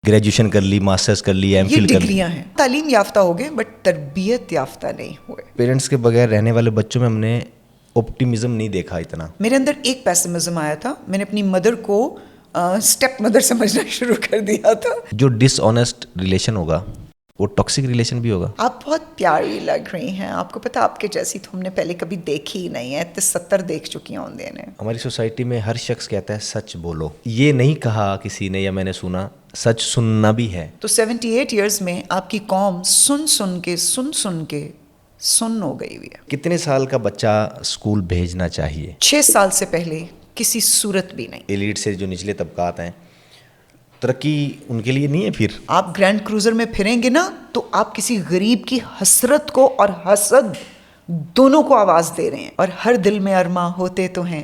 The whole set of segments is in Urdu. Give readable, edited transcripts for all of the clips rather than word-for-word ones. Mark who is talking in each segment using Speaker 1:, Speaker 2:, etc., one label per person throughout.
Speaker 1: گریجویشن کر لی, ماسٹرز کر لی, ایم
Speaker 2: یہ
Speaker 1: فل کر لی.
Speaker 2: ڈگریاں ہیں. تعلیم یافتہ ہو گئے بٹ تربیت یافتہ نہیں ہوئے.
Speaker 1: پیرنٹس کے بغیر رہنے والے بچوں میں ہم نے آپٹیمزم نہیں دیکھا اتنا.
Speaker 2: میرے اندر ایک پیسمزم آیا تھا. میں نے اپنی مدر کو اسٹیپ مدر سمجھنا شروع کر دیا تھا.
Speaker 1: جو ڈس آنیسٹ ریلیشن ہوگا وہ ٹاکسک ریلیشن بھی ہوگا.
Speaker 2: آپ بہت پیاری لگ رہی ہیں. آپ کو پتا آپ کے جیسی تو ہم نے پہلے کبھی دیکھی ہی نہیں ہے. 70 دیکھ چکی ہوں نے.
Speaker 1: ہماری سوسائٹی میں ہر شخص کہتا ہے سچ بولو. یہ نہیں کہا کسی نے یا میں نے سنا, سچ سننا بھی ہے.
Speaker 2: تو 78 ایئرز میں آپ کی قوم سن کے سن ہو گئی ہوئی ہے.
Speaker 1: کتنے سال کا بچہ اسکول بھیجنا چاہیے؟
Speaker 2: 6 سال سے پہلے کسی صورت بھی نہیں.
Speaker 1: ایلیٹ سے جو نچلے طبقات ہیں, ترقی ان کے لیے نہیں ہے. پھر
Speaker 2: آپ گرینڈ کروزر میں پھریں گے نا تو آپ کسی غریب کی حسرت کو اور حسد دونوں کو آواز دے رہے ہیں. اور ہر دل میں ارماں ہوتے تو ہیں,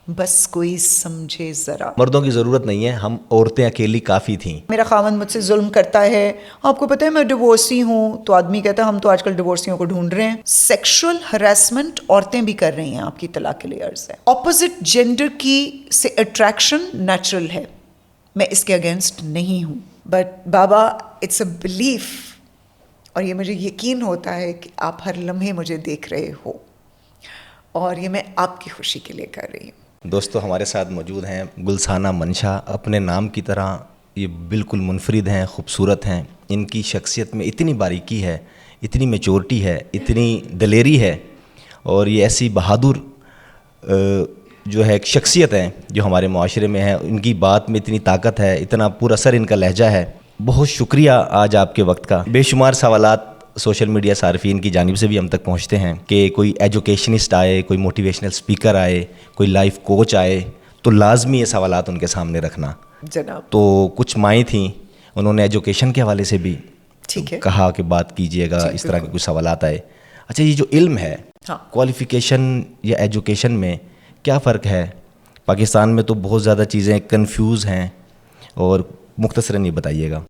Speaker 2: بس کوئی سمجھے ذرا.
Speaker 1: مردوں کی ضرورت نہیں ہے, ہم عورتیں اکیلی کافی تھیں.
Speaker 2: میرا خاوند مجھ سے ظلم کرتا ہے, آپ کو پتہ ہے میں ڈیورسی ہوں, تو آدمی کہتا ہے ہم تو آج کل ڈیورسیوں کو ڈھونڈ رہے ہیں. سیکشل ہراسمنٹ عورتیں بھی کر رہی ہیں. آپ کی طلاق کے لیے عرض ہے. اپوزٹ جینڈر کی سے اٹریکشن نیچرل ہے, میں اس کے اگینسٹ نہیں ہوں. بٹ بابا اٹس اے بلیف, اور یہ مجھے یقین ہوتا ہے کہ آپ ہر لمحے مجھے دیکھ رہے ہو, اور یہ میں آپ کی خوشی کے لیے کر رہی ہوں.
Speaker 1: دوستو ہمارے ساتھ موجود ہیں گلسانہ منشا. اپنے نام کی طرح یہ بالکل منفرد ہیں, خوبصورت ہیں. ان کی شخصیت میں اتنی باریکی ہے, اتنی میچورٹی ہے, اتنی دلیری ہے, اور یہ ایسی بہادر جو ہے ایک شخصیت ہے جو ہمارے معاشرے میں ہے. ان کی بات میں اتنی طاقت ہے, اتنا پر اثر ان کا لہجہ ہے. بہت شکریہ آج آپ کے وقت کا. بے شمار سوالات سوشل میڈیا صارفین کی جانب سے بھی ہم تک پہنچتے ہیں کہ کوئی ایجوکیشنسٹ آئے, کوئی موٹیویشنل اسپیکر آئے, کوئی لائف کوچ آئے, تو لازمی یہ سوالات ان کے سامنے رکھنا.
Speaker 2: جناب
Speaker 1: تو کچھ مائیں تھیں, انہوں نے ایجوکیشن کے حوالے سے بھی کہا کہ بات کیجئے گا, اس طرح کے کچھ سوالات آئے. اچھا, یہ جو علم ہے, کوالیفیکیشن یا ایجوکیشن میں کیا فرق ہے؟ پاکستان میں تو بہت زیادہ چیزیں کنفیوز ہیں, اور مختصراً یہ بتائیے گا.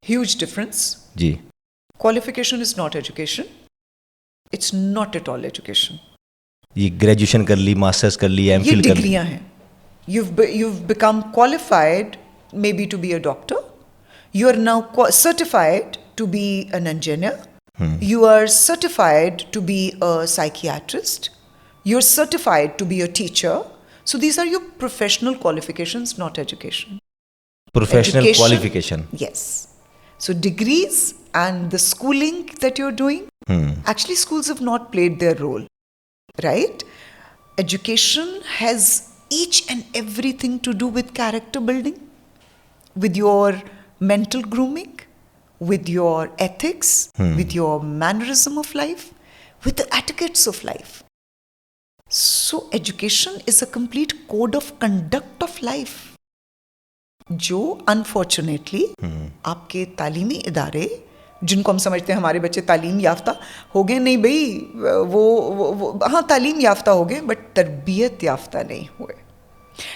Speaker 2: Huge difference.
Speaker 1: جی.
Speaker 2: Qualification is not education. It's not at all education.
Speaker 1: یہ گریجویشن کر لی, ماسٹرز کر لی, ایم فل کر لی.
Speaker 2: یہ ڈگریاں ہیں. You've become qualified maybe to be a doctor. You are now certified to be an engineer. You are certified to be a psychiatrist. You're certified to be a teacher. So these are your professional qualifications, not education.
Speaker 1: Professional qualification.
Speaker 2: Yes. So degrees and the schooling that you're doing, actually schools have not played their role, right? Education has each and everything to do with character building, with your mental grooming, with your ethics, with your mannerism of life, with the etiquettes of life. So education is a complete code of conduct of life, جو انفارچونیٹلی آپ کے تعلیمی ادارے, جن کو ہم سمجھتے ہیں ہمارے بچے تعلیم یافتہ ہو گئے, نہیں بھائی, وہ ہاں تعلیم یافتہ ہو گئے بٹ تربیت یافتہ نہیں ہوئے.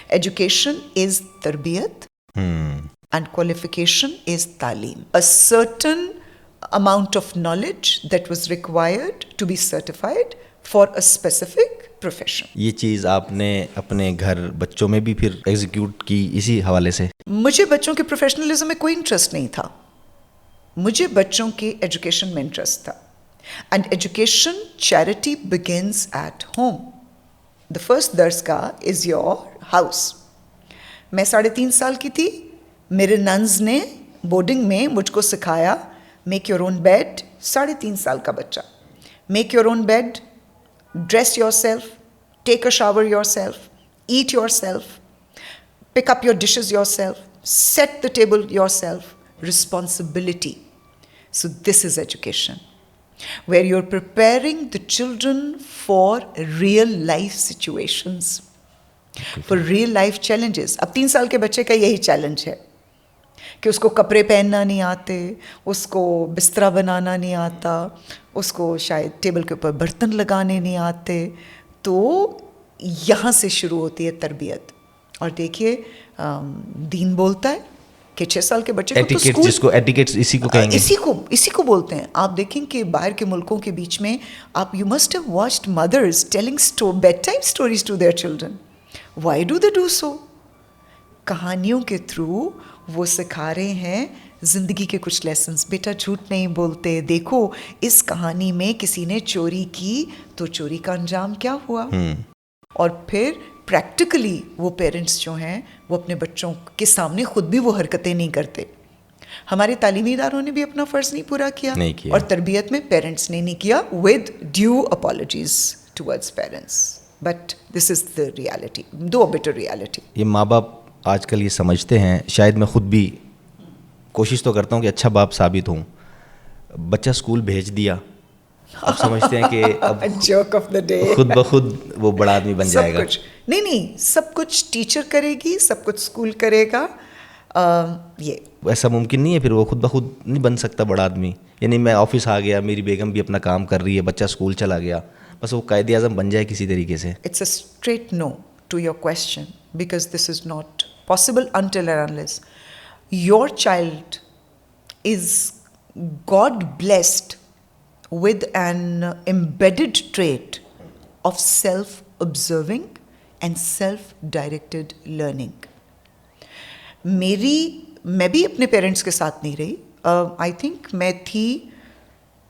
Speaker 2: ایجوکیشن از تربیت اینڈ کوالیفیکیشن از تعلیم. A certain amount of knowledge that was required to be certified for a specific profession.
Speaker 1: یہ چیز آپ نے اپنے گھر بچوں میں بھی پھر ایگزیکیوٹ کی اسی حوالے سے؟
Speaker 2: مجھے بچوں کے پروفیشنلزم میں کوئی انٹرسٹ نہیں تھا, مجھے بچوں کے ایجوکیشن میں انٹرسٹ تھا. And education charity begins at home. The first درسگاہ از یور ہاؤس. میں 3.5 سال کی تھی, میرے ننز نے بورڈنگ میں مجھ کو سکھایا میک یور اون بیڈ. 3.5 سال کا بچہ, make your own bed, dress yourself, take a shower yourself, eat yourself, pick up your dishes yourself, set the table yourself. Responsibility. So this is education, where you're preparing the children for real life situations, for real life challenges. اب 3 سال کے بچے کا یہی چیلنج ہے کہ اس کو کپڑے پہننا نہیں آتے, اس کو بستر بنانا نہیں آتا, اس کو شاید ٹیبل کے اوپر برتن لگانے نہیں آتے. تو یہاں سے شروع ہوتی ہے تربیت. اور دیکھیے دین بولتا ہے کہ 6 سال کے بچے کو تو اسکول,
Speaker 1: جس کو ایٹیکیٹس اسی کو کہیں گے,
Speaker 2: اسی کو بولتے ہیں. آپ دیکھیں کہ باہر کے ملکوں کے بیچ میں آپ you must have watched mothers telling bed time stories to their children. Why do they do so? کہانیوں کے تھرو وہ سکھا رہے ہیں زندگی کے کچھ لیسنس. بیٹا جھوٹ نہیں بولتے, دیکھو اس کہانی میں کسی نے چوری کی تو چوری کا انجام کیا ہوا. اور پھر پریکٹیکلی وہ پیرنٹس جو ہیں وہ اپنے بچوں کے سامنے خود بھی وہ حرکتیں نہیں کرتے. ہمارے تعلیمی اداروں نے بھی اپنا فرض نہیں پورا کیا, اور تربیت میں پیرنٹس نے نہیں کیا, with due apologies towards parents. But this is the reality, though bitter reality.
Speaker 1: یہ ماں باپ آج کل یہ سمجھتے ہیں, شاید میں خود بھی کوشش تو کرتا ہوں کہ اچھا باپ ثابت ہوں. بچہ اسکول بھیج دیا, اب سمجھتے ہیں کہ اب
Speaker 2: جوک آف دا ڈے,
Speaker 1: خود بخود وہ بڑا آدمی بن جائے گا.
Speaker 2: نہیں, سب کچھ ٹیچر کرے گی, سب کچھ اسکول کرے گا. یہ
Speaker 1: ایسا ممکن نہیں ہے, پھر وہ خود بخود نہیں بن سکتا بڑا آدمی. یعنی میں آفس آ گیا, میری بیگم بھی اپنا کام کر رہی ہے, بچہ اسکول چلا گیا, بس وہ قائد اعظم بن جائے کسی طریقے سے.
Speaker 2: It's a straight no to your question, because this is not possible until and unless your child is God blessed with an embedded trait of self-observing and self-directed learning. میں بھی اپنے پیرنٹس کے ساتھ نہیں رہی. آئی تھنک میں تھی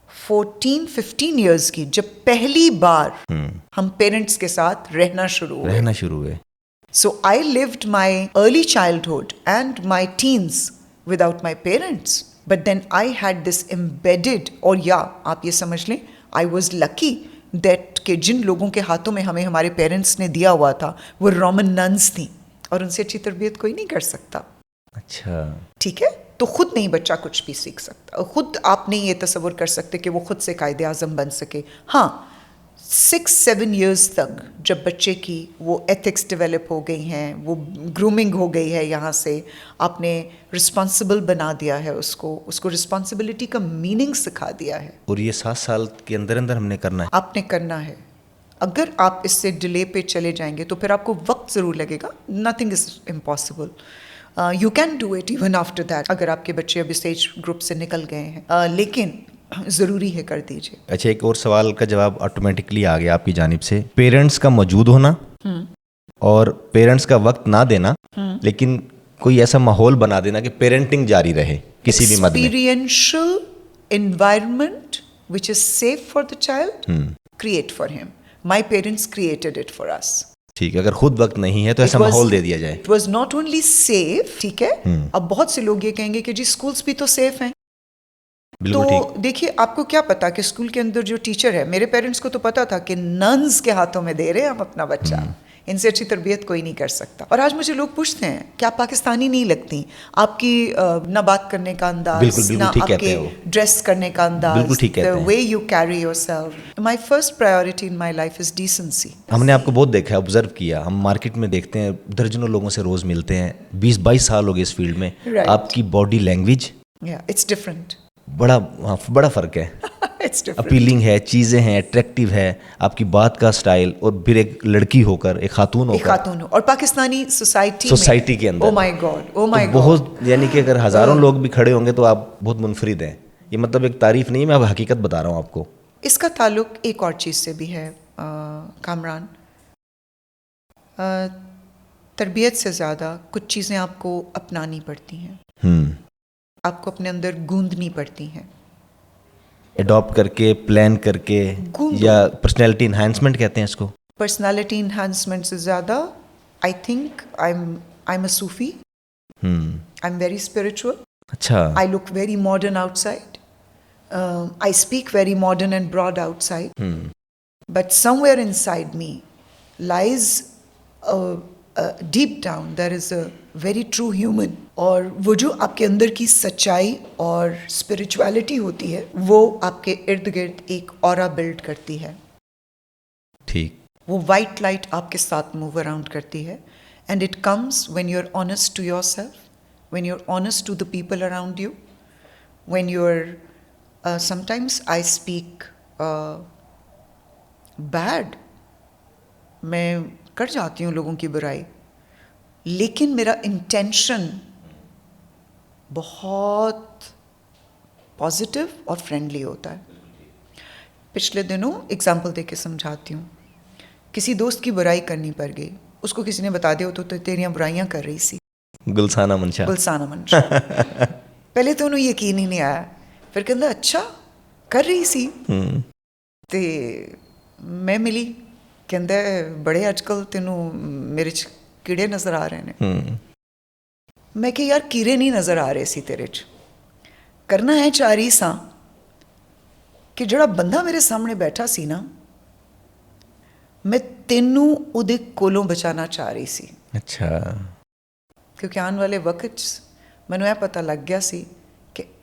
Speaker 2: 14-15 ایئرس کی جب پہلی بار ہم پیرنٹس کے ساتھ رہنا شروع ہوئے. So I lived my early childhood and my teens without my parents. But then I had this embedded, اور آپ یہ سمجھ لیں, I was lucky that کہ جن لوگوں کے ہاتھوں میں ہمیں ہمارے پیرنٹس نے دیا ہوا تھا وہ رومن ننس تھیں, اور ان سے اچھی تربیت کوئی نہیں کر سکتا.
Speaker 1: اچھا,
Speaker 2: ٹھیک ہے, تو خود نہیں بچہ کچھ بھی سیکھ سکتا, خود آپ نہیں یہ تصور کر سکتے کہ وہ خود سے قائد اعظم بن سکے. ہاں 6-7 ایئرس تک جب بچے کی وہ ایتھکس ڈیولپ ہو گئی ہیں, وہ گرومنگ ہو گئی ہے, یہاں سے آپ نے رسپانسبل بنا دیا ہے اس کو رسپانسبلٹی کا میننگ سکھا دیا ہے.
Speaker 1: اور یہ 7 سال کے اندر ہم نے کرنا ہے.
Speaker 2: آپ نے کرنا ہے. اگر آپ اس سے ڈیلے پہ چلے جائیں گے تو پھر آپ کو وقت ضرور لگے گا. Nothing is impossible. You can do it even after that, اگر آپ کے بچے اب اس ایج گروپ سے نکل گئے ہیں, لیکن ضروری ہے کر دیجیے.
Speaker 1: اچھا, ایک اور سوال کا جواب آٹومیٹکلی آ گیا آپ کی جانب سے. پیرنٹس کا موجود ہونا اور پیرنٹس کا وقت نہ دینا, لیکن کوئی ایسا ماحول بنا دینا کہ پیرنٹنگ جاری رہے کسی بھی مد میں.
Speaker 2: Experiential environment which is safe for the child, create for him. My parents created it for us.
Speaker 1: ٹھیک ہے, اگر خود وقت نہیں ہے تو ایسا ماحول دے دیا جائے.
Speaker 2: It was not only safe, ٹھیک ہے, اب بہت سے لوگ یہ کہیں گے کہ جی اسکولس بھی تو سیف ہیں. تو دیکھیے, آپ کو کیا پتا کہ اسکول کے اندر جو ٹیچر ہے, میرے پیرنٹس کو تو پتا تھا کہ ننز کے ہاتھوں میں دے رہے ہیں ہم اپنا بچہ, ان سے اچھی تربیت کوئی نہیں کر سکتا. اور آج مجھے لوگ پوچھتے ہیں کہ آپ پاکستانی نہیں لگتی, آپ کی نہ بات کرنے کا انداز, نہ آپ کے ڈریس کرنے کا انداز, the way you carry yourself. My first priority in my life is decency.
Speaker 1: ہم نے آپ کو بہت دیکھا, آبزرو کیا, ہم مارکیٹ میں دیکھتے ہیں, درجنوں لوگوں سے روز ملتے ہیں, 20-22 سال ہو گئے اس فیلڈ میں. آپ کی باڈی لینگویج,
Speaker 2: it's different.
Speaker 1: بڑا فرق ہے. اپیلنگ ہے, چیزیں ہیں, اٹریکٹیو ہے, آپ کی بات کا سٹائل, اور پھر ایک لڑکی ہو کر, ایک خاتون ہو کر,
Speaker 2: اور پاکستانی سوسائٹی
Speaker 1: کے اندر,
Speaker 2: oh my god,
Speaker 1: بہت, یعنی کہ اگر ہزاروں لوگ بھی کھڑے ہوں گے تو آپ بہت منفرد ہیں. یہ مطلب ایک تعریف نہیں ہے, میں اب حقیقت بتا رہا ہوں آپ کو.
Speaker 2: اس کا تعلق ایک اور چیز سے بھی ہے کامران. تربیت سے زیادہ کچھ چیزیں آپ کو اپنانی پڑتی ہیں, آپ کو اپنے اندر گوندنی پڑتی ہیں,
Speaker 1: اڈاپٹ کر کے, پلان کر کے, یا پرسنالٹی انہانسمنٹ کہتے ہیں اس کو.
Speaker 2: پرسنالٹی انہانسمنٹ سے زیادہ I think I am a Sufi, I am very spiritual.
Speaker 1: اچھا,
Speaker 2: I look very modern outside, I speak very modern and broad outside, but somewhere inside me lies deep down there is a very true human. اور وہ جو آپ کے اندر کی سچائی اور اسپرچویلٹی ہوتی ہے وہ آپ کے ارد گرد ایک اورا بلڈ کرتی ہے.
Speaker 1: ٹھیک,
Speaker 2: وہ وائٹ لائٹ آپ کے ساتھ موو اراؤنڈ کرتی ہے. And it comes when you are honest to yourself, when you are honest to the people around you, when you are sometimes I speak bad, میں کر جاتی ہوں لوگوں کی برائی, لیکن میرا انٹینشن بہت پازیٹیو اور فرینڈلی ہوتا ہے. پچھلے دنوں اگزامپل دے کے سمجھاتی ہوں, کسی دوست کی برائی کرنی پڑ گئی, اس کو کسی نے بتا دیا تو تیریاں برائیاں کر رہی سی,
Speaker 1: ਗੁਲਸਾਨਾ ਮਨਸ਼ਾ
Speaker 2: ਗੁਲਸਾਨਾ ਮਨਸ਼ਾ। ਪਹਿਲੇ ਤਾਂ ਉਹਨੂੰ ਯਕੀਨ ਹੀ ਨਹੀਂ ਆਇਆ, ਫਿਰ ਕਹਿੰਦਾ ਅੱਛਾ ਕਰ ਰਹੀ ਸੀ। ਤੇ ਮੈਂ ਮਿਲੀ, ਕਹਿੰਦਾ ਬੜੇ ਅੱਜ ਕੱਲ੍ਹ ਤੈਨੂੰ ਮੇਰੇ 'ਚ ਕੀੜੇ ਨਜ਼ਰ ਆ ਰਹੇ ਨੇ। ਮੈਂ ਕਿਹਾ ਯਾਰ ਕੀੜੇ ਨਹੀਂ ਨਜ਼ਰ ਆ ਰਹੇ ਸੀ ਤੇਰੇ 'ਚ, ਕਰਨਾ ਹੈ ਚਾਹ ਰਹੀ ਸਾਂ ਕਿ ਜਿਹੜਾ ਬੰਦਾ ਮੇਰੇ ਸਾਹਮਣੇ ਬੈਠਾ ਸੀ ਨਾ, ਮੈਂ ਤੈਨੂੰ ਉਹਦੇ ਕੋਲੋਂ ਬਚਾਉਣਾ ਚਾਹ ਰਹੀ ਸੀ।
Speaker 1: ਅੱਛਾ।
Speaker 2: ਕਿਉਂਕਿ ਆਉਣ ਵਾਲੇ ਵਕਤ 'ਚ ਮੈਨੂੰ ਇਹ ਪਤਾ ਲੱਗ ਗਿਆ ਸੀ ਕਿ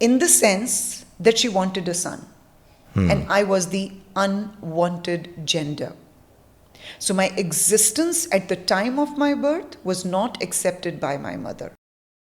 Speaker 2: In the sense that she wanted a son, and I was the unwanted gender. So my existence at the time of my birth was not accepted by my mother.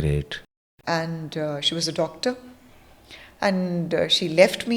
Speaker 1: Great.
Speaker 2: And she was a doctor. And she left me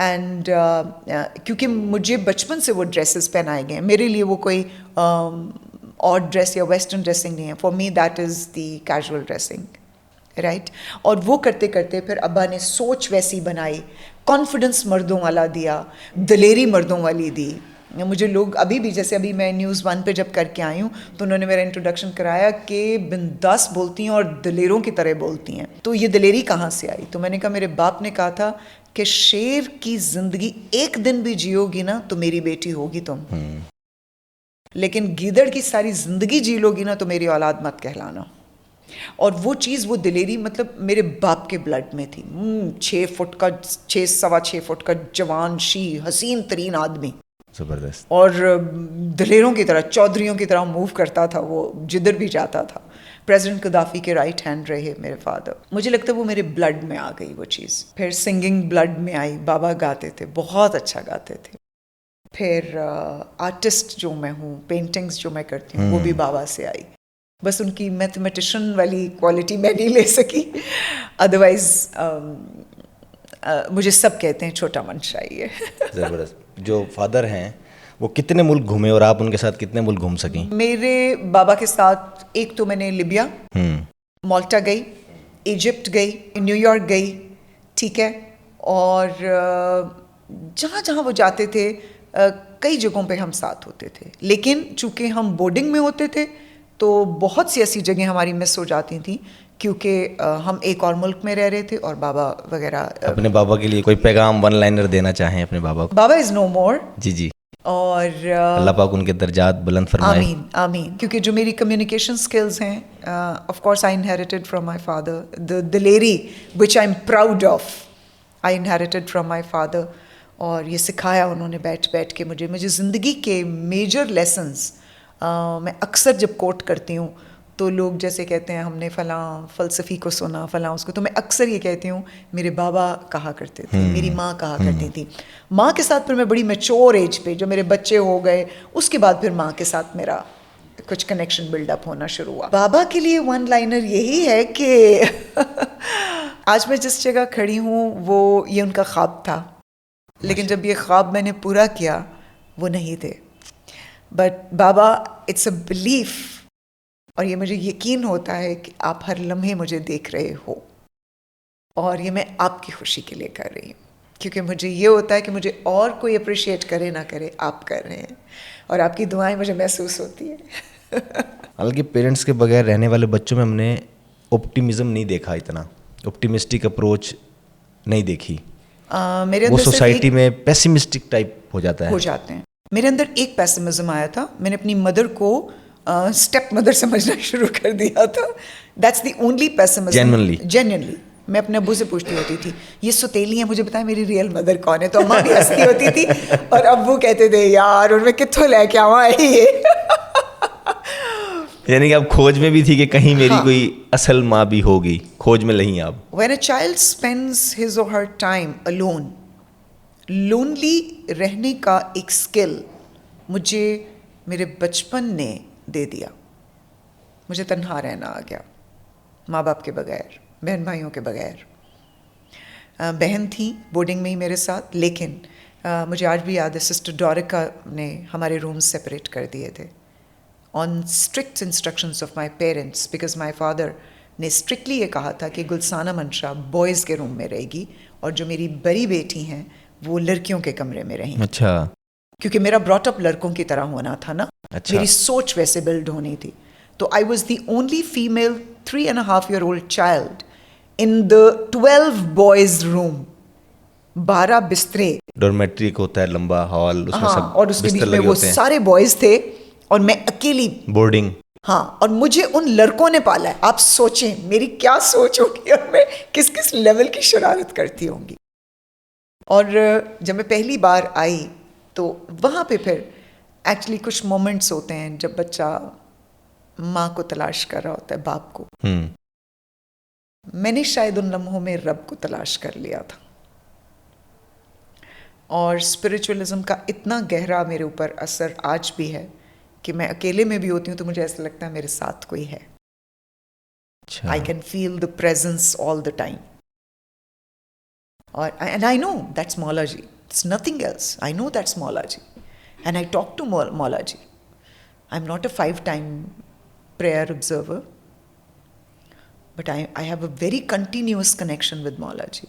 Speaker 2: and کیونکہ مجھے بچپن سے وہ ڈریسز پہنائے گئے ہیں, میرے لیے وہ کوئی آڈ ڈریس یا ویسٹرن ڈریسنگ نہیں ہے. For me that is the casual dressing, right. اور وہ کرتے کرتے پھر ابا نے سوچ ویسی بنائی, کانفیڈنس مردوں والا دیا, دلیری مردوں والی دی. مجھے لوگ ابھی بھی, جیسے ابھی میں نیوز 1 پہ جب کر کے آئی ہوں تو انہوں نے میرا انٹروڈکشن کرایا کہ بنداس بولتی ہیں اور دلیروں کی طرح بولتی ہیں. تو یہ دلیری کہاں سے آئی؟ تو میں نے کہا میرے باپ نے کہا تھا کہ شیر کی زندگی ایک دن بھی جیو گی نا تو میری بیٹی ہوگی تم, لیکن گیدڑ کی ساری زندگی جی لو گی نا تو میری اولاد مت کہلانا. اور وہ چیز, وہ دلیری مطلب میرے باپ کے بلڈ میں تھی. 6 فٹ کا 6.25 فٹ کا جوان شی, حسین ترین آدمی,
Speaker 1: زبردست,
Speaker 2: اور دلیروں کی طرح, چودھریوں کی طرح موو کرتا تھا وہ جدھر بھی جاتا تھا. پریزیڈنٹ قذافی کے رائٹ ہینڈ رہے میرے فادر. مجھے لگتا ہے وہ میرے بلڈ میں آ گئی وہ چیز. پھر سنگنگ بلڈ میں آئی, بابا گاتے تھے, بہت اچھا گاتے تھے. پھر آرٹسٹ جو میں ہوں, پینٹنگز جو میں کرتی ہوں وہ بھی بابا سے آئی. بس ان کی میتھمیٹیشین والی کوالٹی میں نہیں لے سکی, ادروائز مجھے سب کہتے ہیں چھوٹا منشا ہی ہے.
Speaker 1: زبردست. جو فادر ہیں وہ کتنے ملک گھومے اور آپ ان کے ساتھ کتنے ملک گھوم سکیں؟
Speaker 2: میرے بابا کے ساتھ ایک تو میں نے لیبیا, مالٹا گئی, ایجپٹ گئی, نیو یارک گئی, ٹھیک ہے. اور جہاں جہاں وہ جاتے تھے کئی جگہوں پہ ہم ساتھ ہوتے تھے, لیکن چونکہ ہم بورڈنگ میں ہوتے تھے تو بہت سی ایسی جگہیں ہماری مس ہو جاتی تھیں کیونکہ ہم ایک اور ملک میں رہ رہے تھے اور بابا وغیرہ.
Speaker 1: اپنے بابا کے لیے کوئی پیغام, ون لائنر دینا چاہیں اپنے بابا کو؟
Speaker 2: بابا از نو مور.
Speaker 1: جی جی,
Speaker 2: اور
Speaker 1: اللہ پاک ان کے درجات بلند فرمائے.
Speaker 2: آمین آمین. کیونکہ جو میری کمیونیکیشن اسکلز ہیں, of course I inherited from my father, the دلیری which I am proud of, I inherited from my father. اور یہ سکھایا انہوں نے بیٹھ بیٹھ کے مجھے زندگی کے میجر لیسنز. میں اکثر جب کوٹ کرتی ہوں تو لوگ جیسے کہتے ہیں ہم نے فلاں فلسفی کو سنا, فلاں اس کو, تو میں اکثر یہ کہتی ہوں میرے بابا کہا کرتے تھے, میری ماں کہا کرتی تھی. ماں کے ساتھ پھر میں بڑی میچور ایج پہ, جو میرے بچے ہو گئے اس کے بعد پھر ماں کے ساتھ میرا کچھ کنیکشن بلڈ اپ ہونا شروع ہوا. بابا کے لیے ون لائنر یہی ہے کہ آج میں جس جگہ کھڑی ہوں وہ یہ ان کا خواب تھا, لیکن جب یہ خواب میں نے پورا کیا وہ نہیں تھے. بٹ بابا اٹس اے بلیف, اور یہ مجھے یقین ہوتا ہے کہ آپ ہر لمحے مجھے دیکھ رہے ہو, اور یہ میں آپ کی خوشی کے لیے کر رہی ہوں, کیونکہ مجھے یہ ہوتا ہے کہ مجھے اور کوئی اپریشیٹ کرے نہ کرے, آپ کر رہے ہیں, اور آپ کی دعائیں مجھے محسوس ہوتی ہیں.
Speaker 1: حالانکہ پیرنٹس کے بغیر رہنے والے بچوں میں ہم نے اوپٹیمزم نہیں دیکھا, اتنا اوپٹیمسٹک اپروچ نہیں دیکھی.
Speaker 2: میرے
Speaker 1: وہ
Speaker 2: اندر
Speaker 1: سوسائٹی میں پیسمسٹک ٹائپ ہو جاتا ہے.
Speaker 2: ہو جاتے ہیں. میرے اندر ایک پیسمزم آیا تھا, میں نے اپنی مدر کو اسٹیپ مدر سمجھنا شروع کر دیا تھا. That's the only pessimism. Genuinely میں اپنے ابو سے پوچھتی ہوتی تھی یہ ستیلی ہیں, مجھے بتائیں میری ریئل مدر کون ہے, تو اماں بھی ہنستی ہوتی تھی اور ابو کہتے تھے یار ان میں کتوں لے کے آواں ہے یہ.
Speaker 1: یعنی کہ آپ کھوج میں بھی تھی کہ کہیں میری کوئی اصل ماں بھی ہوگی, کھوج میں نہیں آپ.
Speaker 2: When a child spends his or her time alone, lonely رہنے کا ایک اسکل مجھے میرے بچپن نے دے دیا. مجھے تنہا رہنا آ گیا, ماں باپ کے بغیر, بہن بھائیوں کے بغیر. بہن تھی بورڈنگ میں ہی میرے ساتھ, لیکن مجھے آج بھی یاد ہے سسٹر ڈورکا نے ہمارے رومز سپریٹ کر دیے تھے on strict instructions of my parents, because my father نے اسٹرکٹلی یہ کہا تھا کہ گلسانہ منشا بوائز کے روم میں رہے گی اور جو میری بڑی بیٹی ہیں وہ لڑکیوں کے کمرے میں رہیں.
Speaker 1: اچھا,
Speaker 2: کیونکہ میرا براٹ اپ لڑکوں کی طرح ہونا تھا نا, میری سوچ ویسے بلڈ ہونی تھی. تو I was the only female 3.5 year old child in the 12 boys room. 12 بسترے,
Speaker 1: ڈورمیٹری کو ہوتا ہے لمبا ہال, اس میں سب
Speaker 2: اور اس کے بیچ میں وہ سارے بوائز تھے اور میں اکیلی
Speaker 1: بورڈنگ.
Speaker 2: ہاں, اور مجھے ان لڑکوں نے پالا ہے. آپ سوچیں میری کیا سوچ ہوگی اور میں کس کس لیول کی شرارت کرتی ہوں گی. اور جب میں پہلی بار آئی تو وہاں پہ پھر ایکچولی کچھ مومنٹس ہوتے ہیں جب بچہ ماں کو تلاش کر رہا ہوتا ہے, باپ کو. میں نے شاید ان لمحوں میں رب کو تلاش کر لیا تھا, اور اسپریچولزم کا اتنا گہرا میرے اوپر اثر آج بھی ہے کہ میں اکیلے میں بھی ہوتی ہوں تو مجھے ایسا لگتا ہے میرے ساتھ کوئی ہے. I can feel the presence all the time. اور اینڈ آئی نو دیٹس مولاجی. It's nothing else. I know that's Maulaji. And I talk to Maulaji. I'm not a 5-time prayer observer, but I have a very continuous connection with Maulaji.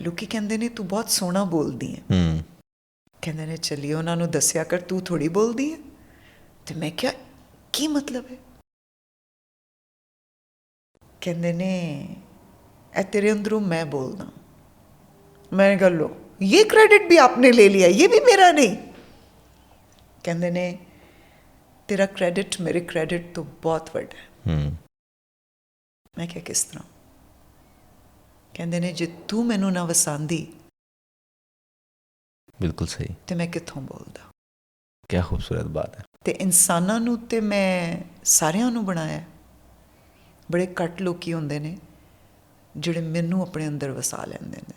Speaker 2: ਲੋਕੀ ਕਹਿੰਦੇ ਨੇ ਤੂੰ ਬਹੁਤ ਸੋਹਣਾ ਬੋਲਦੀ ਹੈ. ਕਹਿੰਦੇ ਨੇ ਚਲਿਏ ਉਹਨਾਂ ਨੂੰ ਦੱਸਿਆ ਕਰ ਤੂੰ ਥੋੜੀ ਬੋਲਦੀ ਹੈ. ਤੇ ਮੈਂ ਕਿਹਾ ਕੀ ਮਤਲਬ ਹੈ? ਕਹਿੰਦੇ ਨੇ ਇਹ ਤੇਰੇ ਅੰਦਰੋਂ ਮੈਂ ਬੋਲਦਾ. ਮੈਂ ਕਿਹਾ ਲੋ ਇਹ ਕ੍ਰੈਡਿਟ ਵੀ ਆਪਨੇ ਲੈ ਲਿਆ, ਇਹ ਵੀ ਮੇਰਾ ਨਹੀਂ. ਕਹਿੰਦੇ ਨੇ ਤੇਰਾ ਕ੍ਰੈਡਿਟ ਮੇਰੇ ਕ੍ਰੈਡਿਟ ਤੋਂ ਬਹੁਤ ਵੱਡਾ ਹੈ. ਮੈਂ ਕਿਹਾ ਕਿਸ ਤਰ੍ਹਾਂ? ਕਹਿੰਦੇ ਨੇ ਜੇ ਤੂੰ ਮੈਨੂੰ ਨਾ ਵਸਾਂਦੀ
Speaker 1: ਬਿਲਕੁਲ ਸਹੀ
Speaker 2: ਤੇ ਮੈਂ ਕਿੱਥੋਂ ਬੋਲਦਾ.
Speaker 1: ਕੀ ਖੂਬਸੂਰਤ ਬਾਤ ਹੈ. ਤੇ
Speaker 2: ਇਨਸਾਨਾਂ ਨੂੰ ਤੇ ਮੈਂ ਸਾਰਿਆਂ ਨੂੰ ਬਣਾਇਆ. ਬੜੇ ਘੱਟ ਲੋਕੀ ਹੁੰਦੇ ਨੇ ਜਿਹੜੇ ਮੈਨੂੰ ਆਪਣੇ ਅੰਦਰ ਵਸਾ ਲੈਂਦੇ ਨੇ.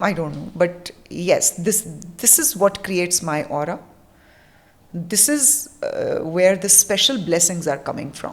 Speaker 2: I don't know, but yes, this is what creates my aura. This is where the special blessings are coming from.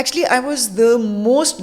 Speaker 2: Actually, I was the most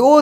Speaker 2: 2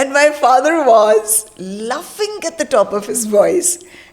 Speaker 2: And my father was laughing at the top of his voice.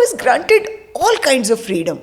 Speaker 2: was granted all kinds of freedom.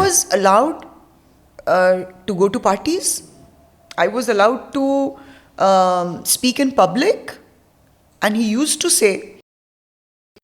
Speaker 2: was allowed to go to parties. I was allowed to speak in public. And he used to say,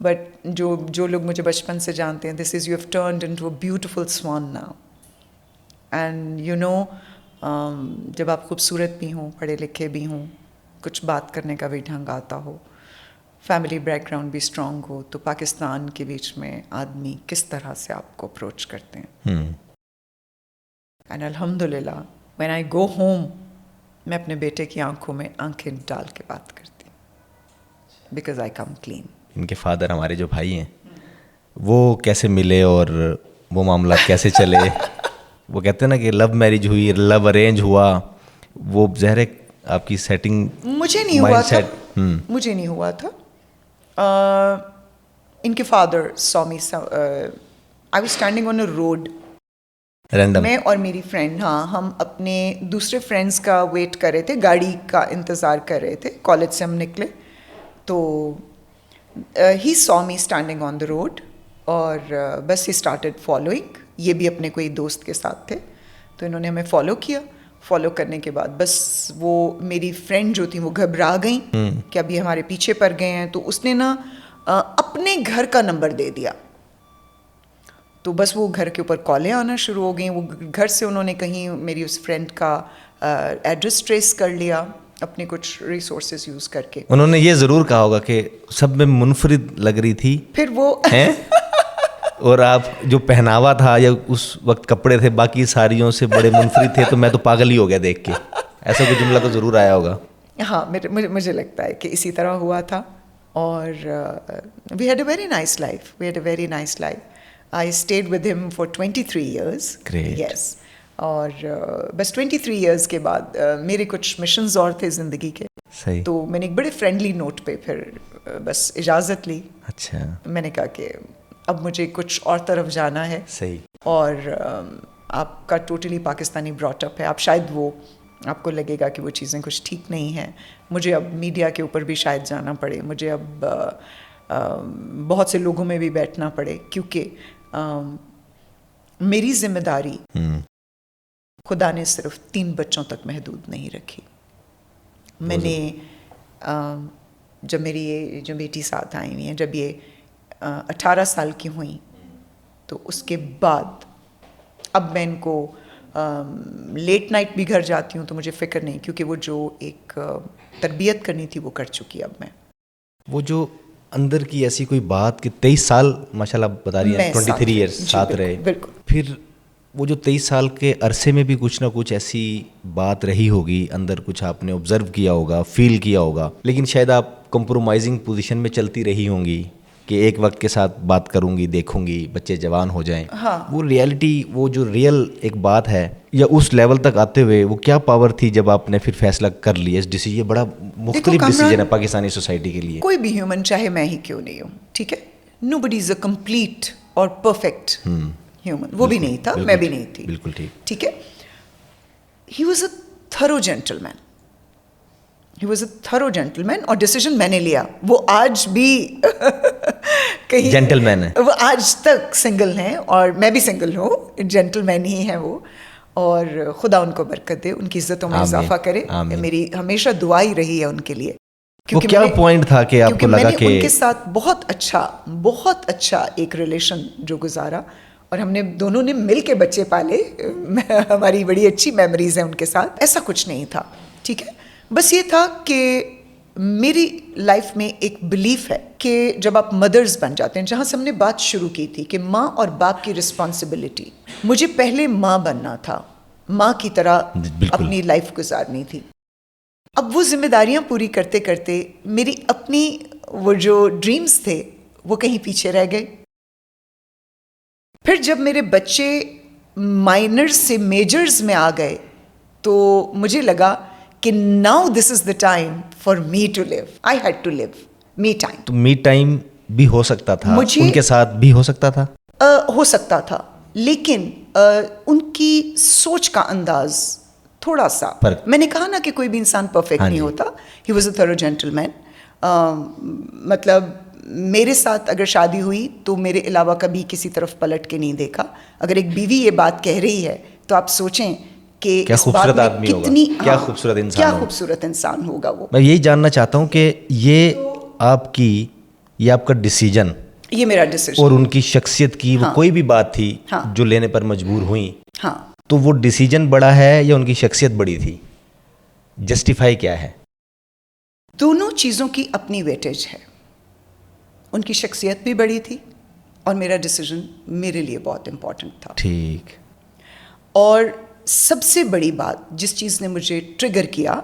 Speaker 2: but جو لوگ مجھے بچپن سے جانتے ہیں, this is you have turned into a beautiful swan now. And you know, جب آپ خوبصورت بھی ہوں, پڑھے لکھے بھی ہوں, کچھ بات کرنے کا بھی ڈھنگ آتا ہو, فیملی بیک گراؤنڈ بھی اسٹرانگ ہو, تو پاکستان کے بیچ میں آدمی کس طرح سے آپ کو اپروچ کرتے ہیں. اینڈ الحمد للہ وین آئی گو ہوم, میں اپنے بیٹے کی آنکھوں میں آنکھیں ڈال کے بات کرتی ہوں, بیکاز آئی کم کلین.
Speaker 1: ان کے فادر ہمارے جو بھائی ہیں وہ کیسے ملے اور وہ معاملہ کیسے چلے؟ وہ کہتے ہیں نا کہ لو میرج ہوئی, لو ارینج ہوا, وہ ظاہر ہے آپ کی سیٹنگ
Speaker 2: مجھے نہیں ہوا تھا, مجھے نہیں ہوا تھا. ان کے father saw me, I was standing on a road.
Speaker 1: Random.
Speaker 2: میں اور میری فرینڈ, ہاں, ہم اپنے دوسرے فرینڈس کا ویٹ کر رہے تھے, گاڑی کا انتظار کر رہے تھے. کالج سے ہم نکلے تو ہی saw me standing on the road اور بس he started following. یہ بھی اپنے کوئی دوست کے ساتھ تھے تو انہوں نے ہمیں فالو کیا. فالو کرنے کے بعد بس وہ میری فرینڈ جو تھی وہ گھبرا گئیں کہ ابھی ہمارے پیچھے پڑ گئے ہیں, تو اس نے نا اپنے گھر کا نمبر دے دیا. تو بس وہ گھر کے اوپر کالیں آنا شروع ہو گئیں. وہ گھر سے انہوں نے کہیں میری اس فرینڈ کا ایڈریس ٹریس کر لیا اپنے کچھ ریسورسز یوز کر کے.
Speaker 1: انہوں نے یہ ضرور کہا ہوگا کہ سب میں منفرد لگ رہی تھی
Speaker 2: پھر وہ
Speaker 1: اور آپ جو پہناوا تھا یا اس وقت کپڑے تھے باقی ساریوں سے بڑے منفرد تھے, تو میں تو پاگل ہی ہو گیا دیکھ کے. ایسا کوئی جملہ تو ضرور آیا ہوگا.
Speaker 2: ہاں, مجھے لگتا ہے کہ اسی طرح ہوا تھا. اور we had a very nice life, we had a very nice life. I stayed with him for 23 years.
Speaker 1: Great.
Speaker 2: Yes. اور بس 23 ایئرس کے بعد میرے کچھ مشنز اور تھے زندگی کے.
Speaker 1: صحیح.
Speaker 2: تو میں نے ایک بڑے فرینڈلی نوٹ پہ پھر بس اجازت لی.
Speaker 1: اچھا.
Speaker 2: میں نے کہا کہ اب مجھے کچھ اور طرف جانا ہے.
Speaker 1: صحیح.
Speaker 2: اور آپ کا ٹوٹلی پاکستانی براٹ اپ ہے, آپ شاید وہ آپ کو لگے گا کہ وہ چیزیں کچھ ٹھیک نہیں ہیں. مجھے اب میڈیا کے اوپر بھی شاید جانا پڑے, مجھے اب بہت سے لوگوں میں بھی بیٹھنا پڑے, کیونکہ میری ذمہ داری خدا نے صرف 3 بچوں تک محدود نہیں رکھی. میں نے جب میری یہ جو بیٹی ساتھ آئی ہوئی ہیں, جب یہ 18 سال کی ہوئیں, تو اس کے بعد اب میں ان کو لیٹ نائٹ بھی گھر جاتی ہوں تو مجھے فکر نہیں, کیونکہ وہ جو ایک تربیت کرنی تھی وہ کر چکی اب میں.
Speaker 1: وہ جو اندر کی ایسی کوئی بات کہ 23 سال ماشاء اللہ بتا رہی ہیں, 23 ایئرس ساتھ رہے,
Speaker 2: بالکل.
Speaker 1: پھر وہ جو 23 سال کے عرصے میں بھی کچھ نہ کچھ ایسی بات رہی ہوگی اندر, کچھ آپ نے آبزرو کیا ہوگا, فیل کیا ہوگا, لیکن شاید آپ کمپرومائزنگ پوزیشن میں چلتی رہی ہوں گی کہ ایک وقت کے ساتھ بات کروں گی, دیکھوں گی, بچے جوان ہو جائیں.
Speaker 2: ہاں.
Speaker 1: وہ ریئلٹی, وہ جو ریئل ایک بات ہے, یا اس لیول تک آتے ہوئے وہ کیا پاور تھی جب آپ نے پھر فیصلہ کر لیا اس ڈیسیجن؟ یہ بڑا مختلف ڈیسیجن ہے پاکستانی سوسائٹی کے لیے.
Speaker 2: کوئی بھی ہیومن, چاہے میں ہی کیوں نہیں ہوں, ٹھیک ہے, نو بڈی از اے کمپلیٹ اور پرفیکٹ ہیومن. وہ بھی نہیں تھا, میں بھی نہیں تھی.
Speaker 1: بالکل ٹھیک
Speaker 2: ہے. He was a thorough gentleman, he was a thorough gentleman. اور ڈیسیجن میں نے لیا, وہ آج بھی کہیں
Speaker 1: جینٹل مین ہے,
Speaker 2: وہ آج تک سنگل ہیں اور میں بھی سنگل ہوں, جینٹل مین ہی ہیں وہ. اور خدا ان کو برکت دے, ان کی عزتوں میں اضافہ کرے. میری ہمیشہ دعا ہی رہی ہے ان کے لیے.
Speaker 1: وہ کیا پوائنٹ تھا کہ آپ کو لگا کہ
Speaker 2: میں نے ان کے ساتھ بہت اچھا ایک ریلیشن جو گزارا, اور ہم نے دونوں نے مل کے بچے پالے, ہماری بڑی اچھی میموریز ہیں ان کے ساتھ. ایسا کچھ نہیں تھا, ٹھیک ہے. بس یہ تھا کہ میری لائف میں ایک بلیف ہے کہ جب آپ مدرز بن جاتے ہیں, جہاں سے ہم نے بات شروع کی تھی کہ ماں اور باپ کی رسپانسبلٹی, مجھے پہلے ماں بننا تھا, ماں کی طرح اپنی لائف گزارنی تھی. اب وہ ذمہ داریاں پوری کرتے کرتے میری اپنی وہ جو ڈریمز تھے وہ کہیں پیچھے رہ گئے. پھر جب میرے بچے مائنرز سے میجرز میں آ گئے تو مجھے لگا کہ now this is the time for me to leave. I had to leave me time.
Speaker 1: تو می ٹائم بھی ہو سکتا تھا, ان کے ساتھ بھی ہو سکتا تھا,
Speaker 2: ہو سکتا تھا, لیکن ان کی سوچ کا انداز تھوڑا سا, میں نے کہا نا کہ کوئی بھی انسان پرفیکٹ نہیں ہوتا. He was a thorough gentleman. مطلب میرے ساتھ اگر شادی ہوئی تو میرے علاوہ کبھی کسی طرف پلٹ کے نہیں دیکھا. اگر ایک بیوی یہ بات کہہ رہی ہے تو آپ سوچیں کہ
Speaker 1: کیا خوبصورت آدمی ہوگا, کیا خوبصورت انسان,
Speaker 2: کیا خوبصورت انسان ہوگا وہ.
Speaker 1: میں یہی جاننا چاہتا ہوں کہ یہ آپ کی یہ آپ کا ڈیسیجن
Speaker 2: یہ میرا ڈیسیجن.
Speaker 1: اور ان کی شخصیت کی وہ کوئی بھی بات تھی جو لینے پر مجبور ہوئیں,
Speaker 2: ہاں,
Speaker 1: تو وہ ڈیسیجن بڑا ہے یا ان کی شخصیت بڑی تھی؟ جسٹیفائی کیا ہے؟
Speaker 2: دونوں چیزوں کی اپنی ویٹیج ہے. ان کی شخصیت بھی بڑی تھی اور میرا ڈیسیجن میرے لیے بہت امپورٹنٹ تھا.
Speaker 1: ٹھیک.
Speaker 2: اور سب سے بڑی بات جس چیز نے مجھے ٹریگر کیا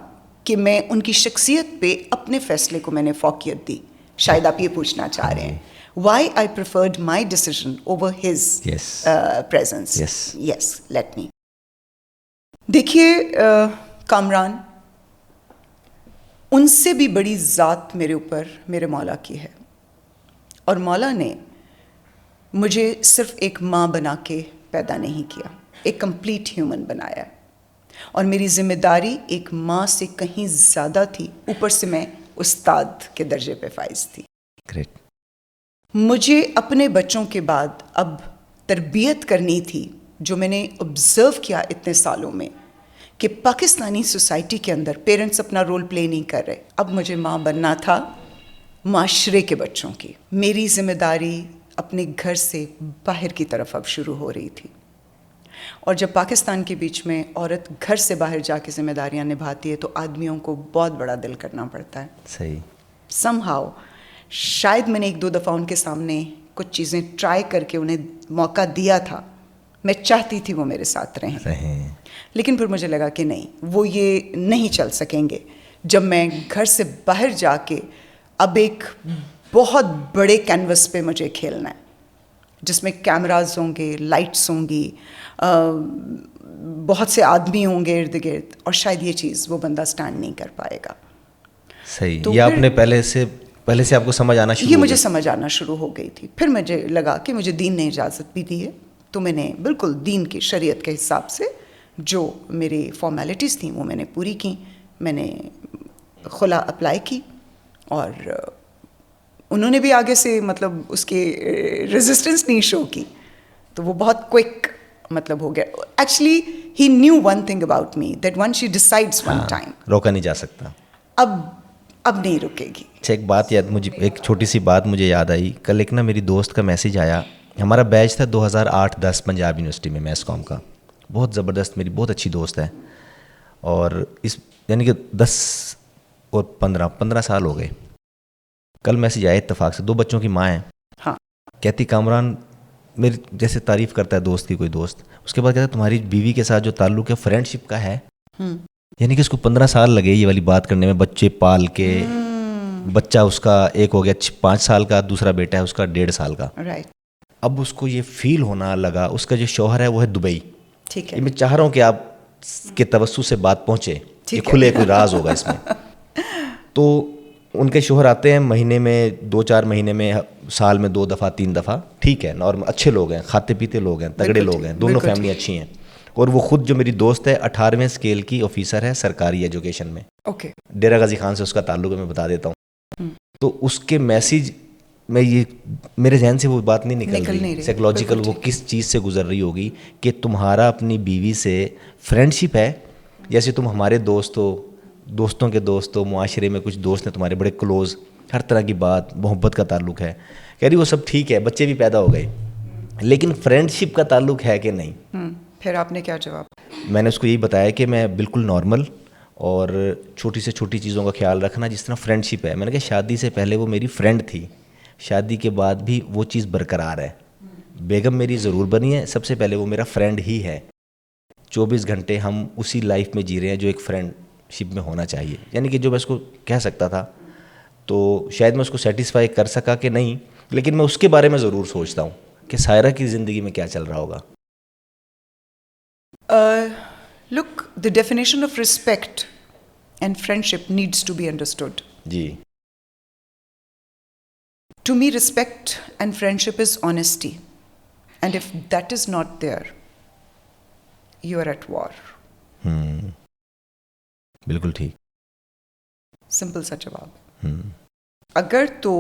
Speaker 2: کہ میں ان کی شخصیت پہ اپنے فیصلے کو میں نے فوقیت دی. شاید آپ یہ پوچھنا چاہ رہے ہیں وائی آئی پریفرڈ مائی ڈیسیجن اوور ہز پریزنس. یس, لیٹ می. دیکھیے کامران, ان سے بھی بڑی ذات میرے اوپر میرے مولا کی ہے, اور مولا نے مجھے صرف ایک ماں بنا کے پیدا نہیں کیا, ایک کمپلیٹ ہیومن بنایا, اور میری ذمہ داری ایک ماں سے کہیں زیادہ تھی. اوپر سے میں استاد کے درجے پہ فائز تھی.
Speaker 1: گریٹ.
Speaker 2: مجھے اپنے بچوں کے بعد اب تربیت کرنی تھی, جو میں نے آبزرو کیا اتنے سالوں میں کہ پاکستانی سوسائٹی کے اندر پیرنٹس اپنا رول پلے نہیں کر رہے. اب مجھے ماں بننا تھا معاشرے کے بچوں کی. میری ذمہ داری اپنے گھر سے باہر کی طرف اب شروع ہو رہی تھی. اور جب پاکستان کے بیچ میں عورت گھر سے باہر جا کے ذمہ داریاں نبھاتی ہے تو آدمیوں کو بہت بڑا دل کرنا پڑتا ہے.
Speaker 1: صحیح.
Speaker 2: سم ہاؤ شاید میں نے 1-2 دفعہ ان کے سامنے کچھ چیزیں ٹرائی کر کے انہیں موقع دیا تھا. میں چاہتی تھی وہ میرے ساتھ رہیں, لیکن پھر مجھے لگا کہ نہیں, وہ یہ نہیں چل سکیں گے جب میں گھر سے باہر جا کے اب ایک بہت بڑے کینوس پہ مجھے کھیلنا ہے, جس میں کیمراز ہوں گے, لائٹس ہوں گی, بہت سے آدمی ہوں گے ارد گرد, اور شاید یہ چیز وہ بندہ سٹینڈ نہیں کر پائے گا.
Speaker 1: صحیح. یہ آپ نے پہلے سے آپ کو سمجھ آنا شروع,
Speaker 2: یہ مجھے سمجھ آنا شروع ہو گئی تھی. پھر مجھے لگا کہ مجھے دین نے اجازت بھی دی ہے, تو میں نے بالکل دین کی شریعت کے حساب سے جو میری فارمیلٹیز تھیں وہ میں نے پوری کی. میں نے خلا اپلائی کی, اور انہوں نے بھی آگے سے مطلب اس کی ریزسٹنس نہیں شو کی, تو وہ بہت کوئک مطلب ہو گیا. Actually he new one thing about me that one she decides one time,
Speaker 1: روکا نہیں جا سکتا.
Speaker 2: اب نہیں رکے گی.
Speaker 1: اچھا, ایک بات مجھے ایک چھوٹی سی بات مجھے یاد آئی. کل ایک نا میری دوست کا میسیج آیا. ہمارا بیچ تھا 2008-10 پنجاب یونیورسٹی میں میس کام کا. بہت زبردست, میری بہت اچھی دوست ہے, اور اس یعنی کہ 10 اور 15 سال ہو گئے. کل میسیج آیا اتفاق سے, 2 بچوں کی ماں ہے.
Speaker 2: ہاں.
Speaker 1: کہتی کامران, میری جیسے تعریف کرتا ہے دوست کی کوئی دوست, اس کے بعد کہتا ہے تمہاری بیوی کے ساتھ جو تعلق ہے فرینڈ شپ کا ہے. یعنی کہ اس کو 15 سال لگے یہ والی بات کرنے میں, بچے پال کے. بچہ اس کا ایک ہو گیا 5 سال کا, دوسرا بیٹا ہے اس کا 1.5 سال کا. اب اس کو یہ فیل ہونا لگا, اس کا جو شوہر ہے وہ ہے دبئی.
Speaker 2: ٹھیک ہے,
Speaker 1: میں چاہ رہا ہوں کہ آپ کے توسط سے بات پہنچے, یہ کھلے کوئی راز ہوگا اس میں. تو ان کے شوہر آتے ہیں مہینے میں 2-4 مہینے میں, سال میں 2 دفعہ 3 دفعہ, ٹھیک ہے, نارمل اچھے لوگ ہیں, کھاتے پیتے لوگ ہیں, تگڑے لوگ ہیں, دونوں فیملی اچھی ہیں. اور وہ خود جو میری دوست ہے 18ویں اسکیل کی آفیسر ہے سرکاری ایجوکیشن میں. ڈیرہ غازی خان سے اس کا تعلق ہے, میں بتا دیتا ہوں. تو اس کے میسیج میں یہ میرے ذہن سے وہ بات نہیں نکل رہی, سائیکولوجیکل وہ کس چیز سے گزر رہی ہوگی کہ تمہارا اپنی بیوی سے فرینڈ شپ ہے, جیسے تم ہمارے دوست ہو, دوستوں کے دوست ہو, معاشرے میں کچھ دوست ہیں تمہارے بڑے کلوز, ہر طرح کی بات محبت کا تعلق ہے. کہہ رہی وہ سب ٹھیک ہے, بچے بھی پیدا ہو گئے, لیکن فرینڈ شپ کا تعلق ہے کہ نہیں.
Speaker 2: پھر آپ نے کیا جواب؟
Speaker 1: میں نے اس کو یہی بتایا کہ میں بالکل نارمل اور چھوٹی سے چھوٹی چیزوں کا خیال رکھنا جس طرح فرینڈ شپ ہے. میں نے کہا شادی سے پہلے وہ میری فرینڈ تھی, شادی کے بعد بھی وہ چیز برقرار ہے. بیگم میری ضرور بنی ہے, سب سے پہلے وہ میرا فرینڈ ہی ہے. 24 گھنٹے ہم اسی لائف میں جی رہے ہیں جو ایک فرینڈ شپ میں ہونا چاہیے. یعنی کہ جو میں اس کو کہہ سکتا تھا, تو شاید میں اس کو سیٹسفائی کر سکا کہ نہیں, لیکن میں اس کے بارے میں ضرور سوچتا ہوں کہ سائرہ کی زندگی میں کیا چل رہا ہوگا.
Speaker 2: Look, the definition of respect and friendship needs to be understood.
Speaker 1: G.
Speaker 2: To me, respect and friendship is honesty. And if that is not there, you are at war.
Speaker 1: بالکل ٹھیک.
Speaker 2: سمپل سا جواب. اگر تو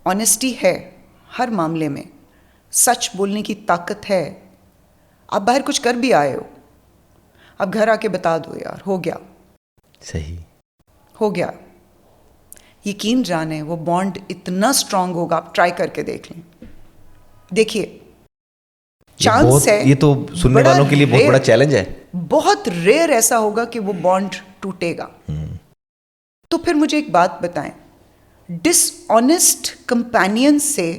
Speaker 2: آنیسٹی ہے ہر معاملے میں, سچ بولنے کی طاقت ہے, آپ باہر کچھ کر بھی آئے ہو, اب گھر آ کے بتا دو یار ہو گیا.
Speaker 1: صحیح.
Speaker 2: ہو گیا. یقین جانیں وہ بانڈ اتنا اسٹرانگ ہوگا, آپ ٹرائی کر کے دیکھ لیں. دیکھیے چانس ہے,
Speaker 1: یہ تو سننے والوں کے لیے بہت بڑا چیلنج ہے,
Speaker 2: بہت ریئر ایسا ہوگا کہ وہ بانڈ ٹوٹے گا. تو پھر مجھے ایک بات بتائیں, ڈس آنیسٹ کمپینین سے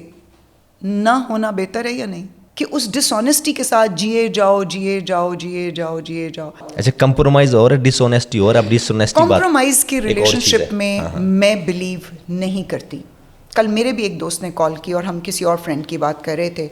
Speaker 2: نہ ہونا بہتر ہے یا نہیں, کہ اس ڈس آنیسٹی کے ساتھ جیے جاؤ جیے جاؤ جیے جاؤ جیے جاؤ.
Speaker 1: اچھا کمپرومائز اور ڈس آنیسٹی اور, اب ڈس آنیسٹی
Speaker 2: کمپرومائز کی ریلیشن شپ میں میں بلیو نہیں کرتی. کل میرے بھی ایک دوست نے کال کی اور ہم کسی اور فرینڈ کی بات کر رہے تھے,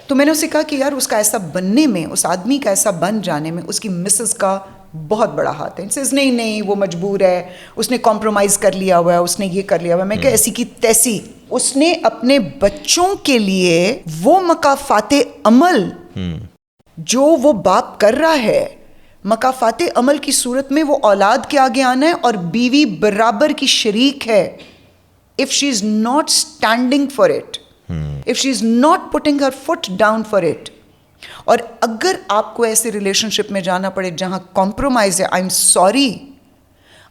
Speaker 2: تو میں نے اسے کہا کہ یار اس کا ایسا بننے میں, اس آدمی کا ایسا بن جانے میں اس کی مسز کا بہت بڑا ہاتھ ہے. سیز نہیں وہ مجبور ہے, اس نے کمپرومائز کر لیا ہوا ہے, اس نے یہ کر لیا ہوا ہے. میں کہ ایسی کی تیسی, اس نے اپنے بچوں کے لیے وہ مکافات عمل جو وہ باپ کر رہا ہے, مکافات عمل کی صورت میں وہ اولاد کے آگے آنا ہے, اور بیوی برابر کی شریک ہے. If she is not standing for it, if she is not putting her foot down for it, اور اگر آپ کو ایسے ریلیشن شپ میں جانا پڑے جہاں کمپرومائز ہے, I'm sorry,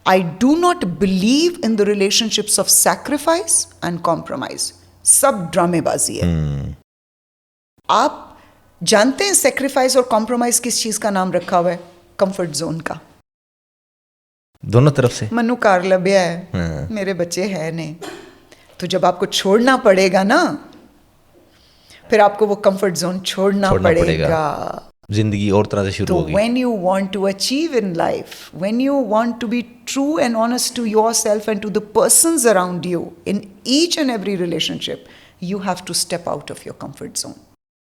Speaker 2: I do not believe in the relationships of sacrifice and compromise. سب ڈرامے بازی ہے. آپ جانتے ہیں سیکریفائس اور کمپرومائز کس چیز کا نام رکھا ہوا ہے؟ کمفرٹ زون کا.
Speaker 1: دونوں طرف سے
Speaker 2: منو کار لبیا ہے, میرے بچے ہیں نہیں, تو جب آپ کو چھوڑنا پڑے گا نا, پھر آپ کو وہ کمفرٹ زون چھوڑنا پڑے گا.
Speaker 1: زندگی اور طرح سے شروع ہوگی.
Speaker 2: when you want to achieve in life, when you want to be true and honest to yourself and to the persons around you in each and every relationship, you have to step out of your comfort zone.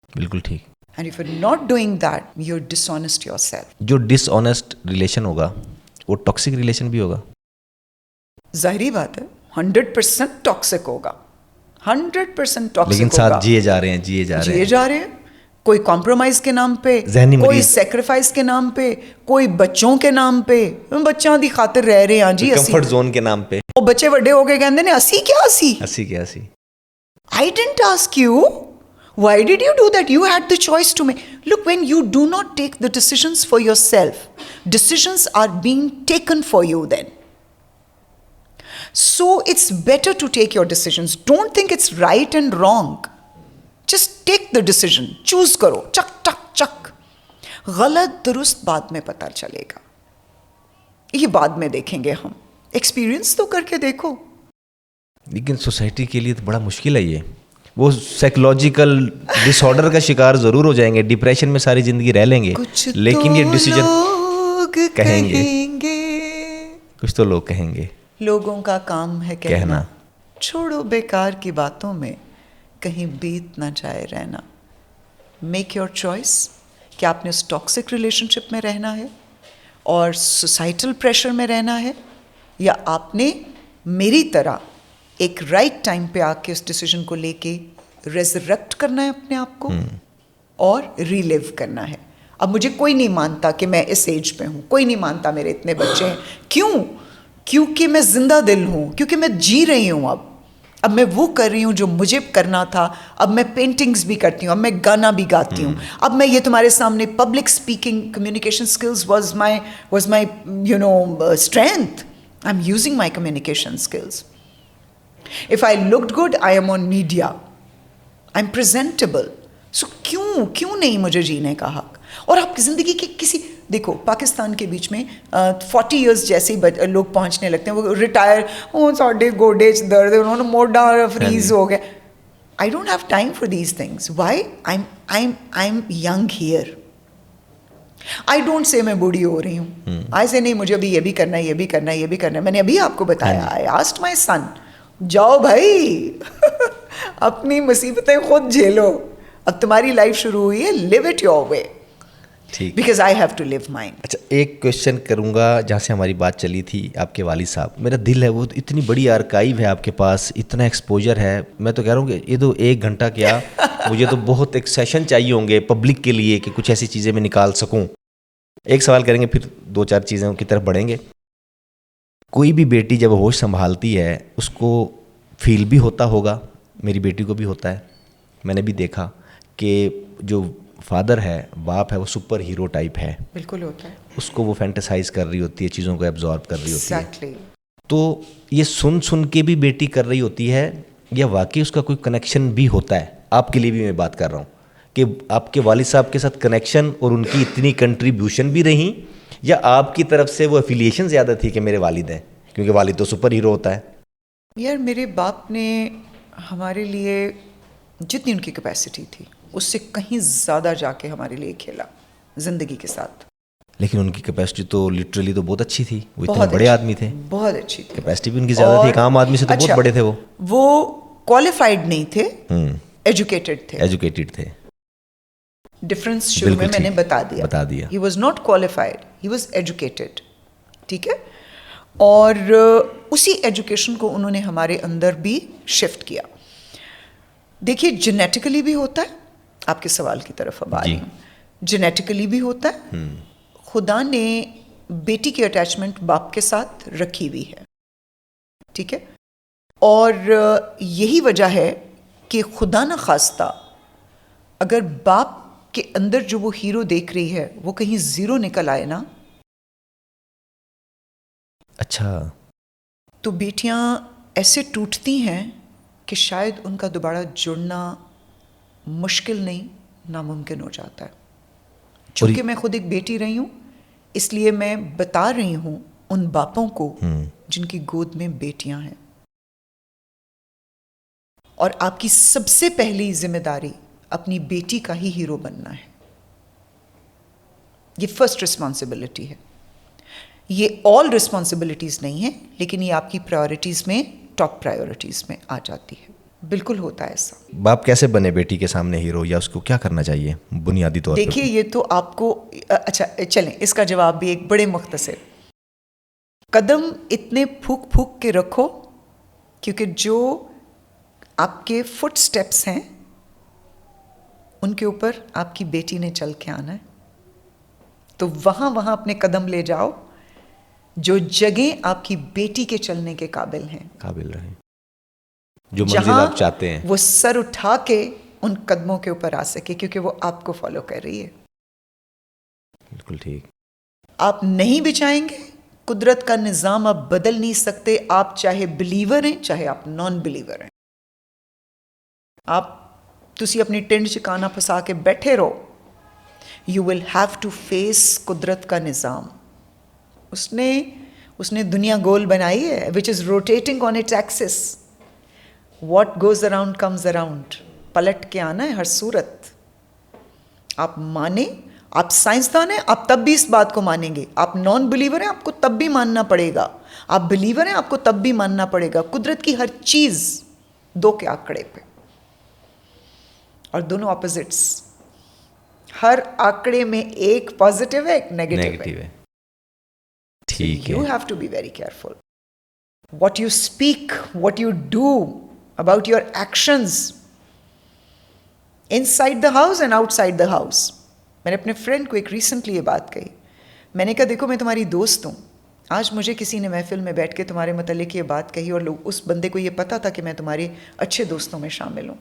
Speaker 1: بالکل ٹھیک.
Speaker 2: And if you're not doing that, you're dishonest yourself.
Speaker 1: جو ڈس آنیسٹ ریلیشن ہوگا وہ ٹاکسک ریلیشن بھی ہوگا.
Speaker 2: ظاہری بات ہے 100% ٹاکسک ہوگا, 100% ٹاکسک ہوگا.
Speaker 1: لیکن ساتھ جیے جا رہے ہیں,
Speaker 2: کوئی کمپرومائز کے نام پہ, کوئی سیکریفائس کے نام پہ, کوئی بچوں کے نام پہ, بچوں دی خاطر رہ رہے ہیں جی,
Speaker 1: کمفرٹ زون کے نام پہ.
Speaker 2: وہ بچے بڑے ہو گئے کہندے نے اسی کیا اسی. I didn't ask you. Why did you do that? You had the choice to make. Look, when you do not take the decisions for yourself, decisions are being taken for you then. So it's better to take your decisions. Don't think it's right and wrong. Just take the decision. Choose کرو, چک چک چک. غلط درست بعد میں پتہ چلے گا, یہ بعد میں دیکھیں گے ہم. ایکسپیرینس تو کر کے دیکھو.
Speaker 1: لیکن سوسائٹی کے لیے تو بڑا مشکل ہے یہ. وہ سائیکولوجیکل ڈس آرڈر کا شکار ضرور ہو جائیں گے, ڈپریشن میں ساری زندگی رہ لیں گے, لیکن یہ ڈیسیجن کہیں گے, کچھ تو لوگ کہیں گے.
Speaker 2: لوگوں کا کام ہے کہنا, چھوڑو بیکار کی باتوں میں کہیں بیت نہ جائے رہنا. میک یور چوائس کہ آپ نے اس ٹاکسک ریلیشن شپ میں رہنا ہے اور سوسائٹل پریشر میں رہنا ہے, یا آپ نے میری طرح ایک رائٹ ٹائم پہ آ کے اس ڈیسیجن کو لے کے ریزریکٹ کرنا ہے اپنے آپ کو اور ری لیو کرنا ہے. اب مجھے کوئی نہیں مانتا کہ میں اس ایج پہ ہوں, کوئی نہیں مانتا میرے اتنے بچے ہیں. کیوں؟ کیونکہ میں زندہ دل ہوں, کیونکہ میں جی رہی ہوں. اب میں وہ کر رہی ہوں جو مجھے کرنا تھا. اب میں پینٹنگز بھی کرتی ہوں, اب میں گانا بھی گاتی ہوں. اب میں یہ تمہارے سامنے public speaking, communication skills was my strength. I am using my communication skills. If I looked good, I am on media. I'm presentable. So کیوں نہیں مجھے جینے کا حق؟ اور آپ کی زندگی کے کسی, دیکھو پاکستان کے بیچ میں 40 ایئرس جیسے ہی لوگ پہنچنے لگتے ہیں, وہ ریٹائر, ساڈے گوڈے درد, انہوں نے موڈا فریز ہو گیا. I don't have time for these things. Why? I'm young here. I don't say میں بوڑھی ہو رہی ہوں. I say نہیں, مجھے ابھی یہ بھی کرنا ہے, یہ بھی کرنا ہے, یہ بھی کرنا ہے. میں نے ابھی آپ کو بتایا, I asked my son, جاؤ بھائی اپنی مصیبتیں خود جھیلو, اب تمہاری لائف شروع ہوئی ہے, live it your way, because I have to live mine.
Speaker 1: اچھا ایک کویشچن کروں گا جہاں سے ہماری بات چلی تھی, آپ کے والد صاحب, میرا دل ہے وہ اتنی بڑی آرکائیو ہے آپ کے پاس, اتنا ایکسپوجر ہے, میں تو کہہ رہا ہوں کہ یہ تو 1 گھنٹہ کیا, مجھے تو بہت ایک سیشن چاہیے ہوں گے پبلک کے لیے کہ کچھ ایسی چیزیں میں نکال سکوں. ایک سوال کریں گے پھر 2-4 چیزوں کی طرف بڑھیں گے. کوئی بھی بیٹی جب ہوش سنبھالتی ہے اس کو فیل بھی ہوتا ہوگا, میری بیٹی کو بھی ہوتا ہے, میں نے بھی دیکھا کہ جو فادر ہے, باپ ہے, وہ سپر ہیرو ٹائپ ہے.
Speaker 2: بالکل ہوتا ہے.
Speaker 1: اس کو وہ فینٹیسائز کر رہی ہوتی ہے, چیزوں کو ایبزارب کر رہی ہوتی ہے. تو یہ سن کے بھی بیٹی کر رہی ہوتی ہے یا واقعی اس کا کوئی کنیکشن بھی ہوتا ہے؟ آپ کے لیے بھی میں بات کر رہا ہوں کہ آپ کے والد صاحب کے ساتھ کنیکشن اور ان کی اتنی کنٹریبیوشن بھی رہیں، یا آپ کی طرف سے وہ افیلیشن زیادہ تھی کہ میرے والد ہیں، کیونکہ والد تو سپر ہیرو ہوتا ہے.
Speaker 2: یار میرے باپ نے ہمارے لیے جتنی ان کی کیپیسٹی تھی اس سے کہیں زیادہ جا کے ہمارے لیے کھیلا زندگی کے ساتھ.
Speaker 1: لیکن ان کی کیپیسٹی تو لٹرلی تو بہت اچھی تھی، وہ اتنے
Speaker 2: بہت
Speaker 1: بڑے
Speaker 2: اچھی،
Speaker 1: آدمی تھے،
Speaker 2: بہت اچھی تھی.
Speaker 1: کیپیسٹی بھی ان کی زیادہ تھی، ایک عام آدمی سے تو بہت بڑے تھے.
Speaker 2: وہ کوالیفائڈ نہیں تھے، ایجوکیٹڈ تھے.
Speaker 1: ایجوکیٹڈ تھے.
Speaker 2: ڈفرنس شروع میں نے بتا دیا. He was not qualified, he was educated. ٹھیک ہے. اور اسی ایجوکیشن کو انہوں نے ہمارے اندر بھی شفٹ کیا. دیکھیے جینیٹیکلی بھی ہوتا ہے، آپ کے سوال کی طرف اب آ رہی ہوں. جینیٹیکلی بھی ہوتا ہے. خدا نے بیٹی کی اٹیچمنٹ باپ کے ساتھ رکھی ہوئی ہے. ٹھیک ہے. اور یہی وجہ ہے کہ خدا نہ خواستہ اگر باپ کے اندر جو وہ ہیرو دیکھ رہی ہے وہ کہیں زیرو نکل آئے نا،
Speaker 1: اچھا،
Speaker 2: تو بیٹیاں ایسے ٹوٹتی ہیں کہ شاید ان کا دوبارہ جڑنا مشکل نہیں، ناممکن ہو جاتا ہے. چونکہ میں خود ایک بیٹی رہی ہوں اس لیے میں بتا رہی ہوں ان باپوں کو جن کی گود میں بیٹیاں ہیں. اور آپ کی سب سے پہلی ذمہ داری اپنی بیٹی کا ہی ہیرو بننا ہے. یہ فرسٹ رسپانسبلٹی ہے. یہ آل رسپانسبلٹیز نہیں ہیں لیکن یہ آپ کی پرائیورٹیز میں ٹاپ پرائیورٹیز میں آ جاتی ہے. بالکل ہوتا ہے ایسا.
Speaker 1: باپ کیسے بنے بیٹی کے سامنے ہیرو، یا اس کو کیا کرنا چاہیے بنیادی طور پہ؟
Speaker 2: دیکھیے یہ تو آپ کو اچھا چلیں اس کا جواب بھی ایک بڑے مختصر. قدم اتنے پھونک پھونک کے رکھو کیونکہ جو آپ کے فٹ سٹیپس ہیں ان کے اوپر آپ کی بیٹی نے چل کے آنا ہے. تو وہاں اپنے قدم لے جاؤ جو جگہیں آپ کی بیٹی کے چلنے کے قابل ہیں،
Speaker 1: قابل رہیں، جو منزل آپ چاہتے ہیں،
Speaker 2: وہ سر اٹھا کے ان قدموں کے اوپر آ سکے کیونکہ وہ آپ کو فالو کر رہی ہے.
Speaker 1: بالکل ٹھیک.
Speaker 2: آپ نہیں بچائیں گے، قدرت کا نظام آپ بدل نہیں سکتے. آپ چاہے بلیور ہیں چاہے آپ نان بلیور ہیں. آپ تسی اپنی ٹنڈ چکانا پھنسا کے بیٹھے رہو، you will have to face قدرت کا نظام. اس نے دنیا گول بنائی ہے which is rotating on its axis. What goes around comes around. پلٹ کے آنا ہے ہر صورت. آپ مانیں، آپ سائنسدان ہیں آپ تب بھی اس بات کو مانیں گے. آپ نان بلیور ہیں آپ کو تب بھی ماننا پڑے گا. آپ بلیور ہیں آپ کو تب بھی ماننا پڑے گا. قدرت کی ہر چیز دو کے آنکڑے پہ، اور دونوں اپوزٹس. ہر آنکڑے میں ایک پازیٹیو ہے ایک نیگیٹو ہے.
Speaker 1: ٹھیک ہے.
Speaker 2: You have to be very careful. What you speak, what you do about your actions inside the house and outside the house. میں نے اپنے فرینڈ کو ایک ریسنٹلی یہ بات کہی. میں نے کہا دیکھو میں تمہاری دوست ہوں، آج مجھے کسی نے محفل میں بیٹھ کے تمہارے متعلق یہ بات کہی اور اس بندے کو یہ پتا تھا کہ میں تمہارے اچھے دوستوں میں شامل ہوں.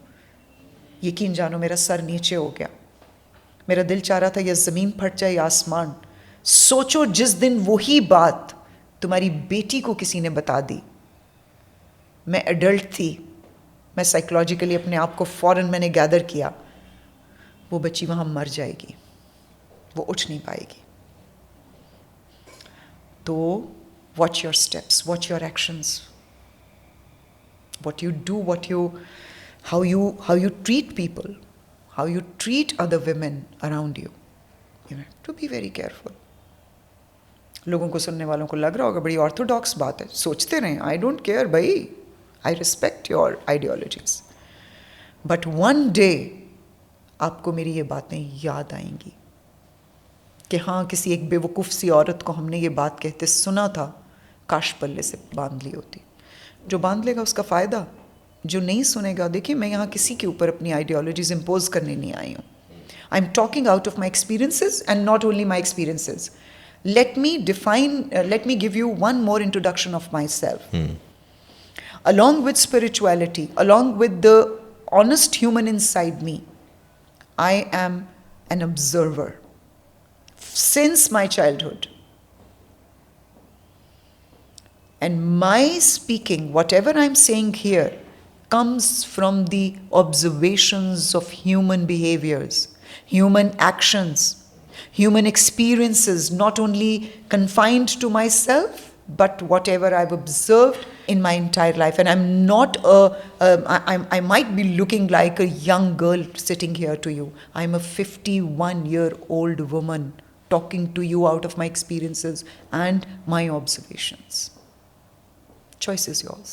Speaker 2: یقین جانو میرا سر نیچے ہو گیا. میرا دل چاہ رہا تھا یا زمین پھٹ جائے یا آسمان. سوچو جس دن وہی بات تمہاری بیٹی کو کسی نے بتا دی. میں ایڈلٹ تھی، میں سائیکولوجیکلی اپنے آپ کو فوراً میں نے گیدر کیا. وہ بچی وہاں مر جائے گی، وہ اٹھ نہیں پائے گی. تو watch your steps, watch your actions, what you do, how you treat people, how you treat other women around you. You have to be very careful. لوگوں کو سننے والوں کو لگ رہا ہوگا بڑی آرتھوڈاکس بات ہے، سوچتے رہیں. آئی ڈونٹ کیئر بھائی، I respect your ideologies, but one day آپ کو میری یہ باتیں یاد آئیں گی کہ ہاں کسی ایک بے وقوف سی عورت کو ہم نے یہ بات کہتے سنا تھا، کاش پلے سے باندھ لی ہوتی. جو باندھ لے گا اس کا فائدہ، جو نہیں سنے گا. دیکھیے میں یہاں کسی کے اوپر اپنی آئیڈیالوجیز امپوز کرنے نہیں آئی ہوں. I am talking out of my experiences and not only my experiences. Let me give you one more introduction of my self. Along with spirituality, along with the honest human inside me, I am an observer since my childhood. And my speaking, whatever I'm saying here, comes from the observations of human behaviors, human actions, human experiences, not only confined to myself, but whatever I've observed in my entire life. And I'm not I might be looking like a young girl sitting here to you. I'm a 51-year-old woman talking to you out of my experiences and my observations. Choice is yours.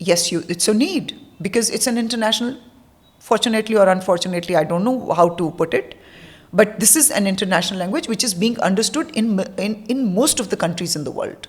Speaker 2: yes, it's a need because it's an international, fortunately or unfortunately, I don't know how to put it, but this is an international language which is being understood in most of the countries in the world.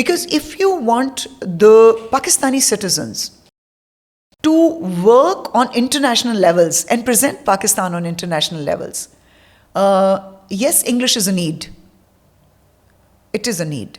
Speaker 2: Because if you want the Pakistani citizens to work on international levels and present Pakistan on international levels, yes, English is a need. It is a need.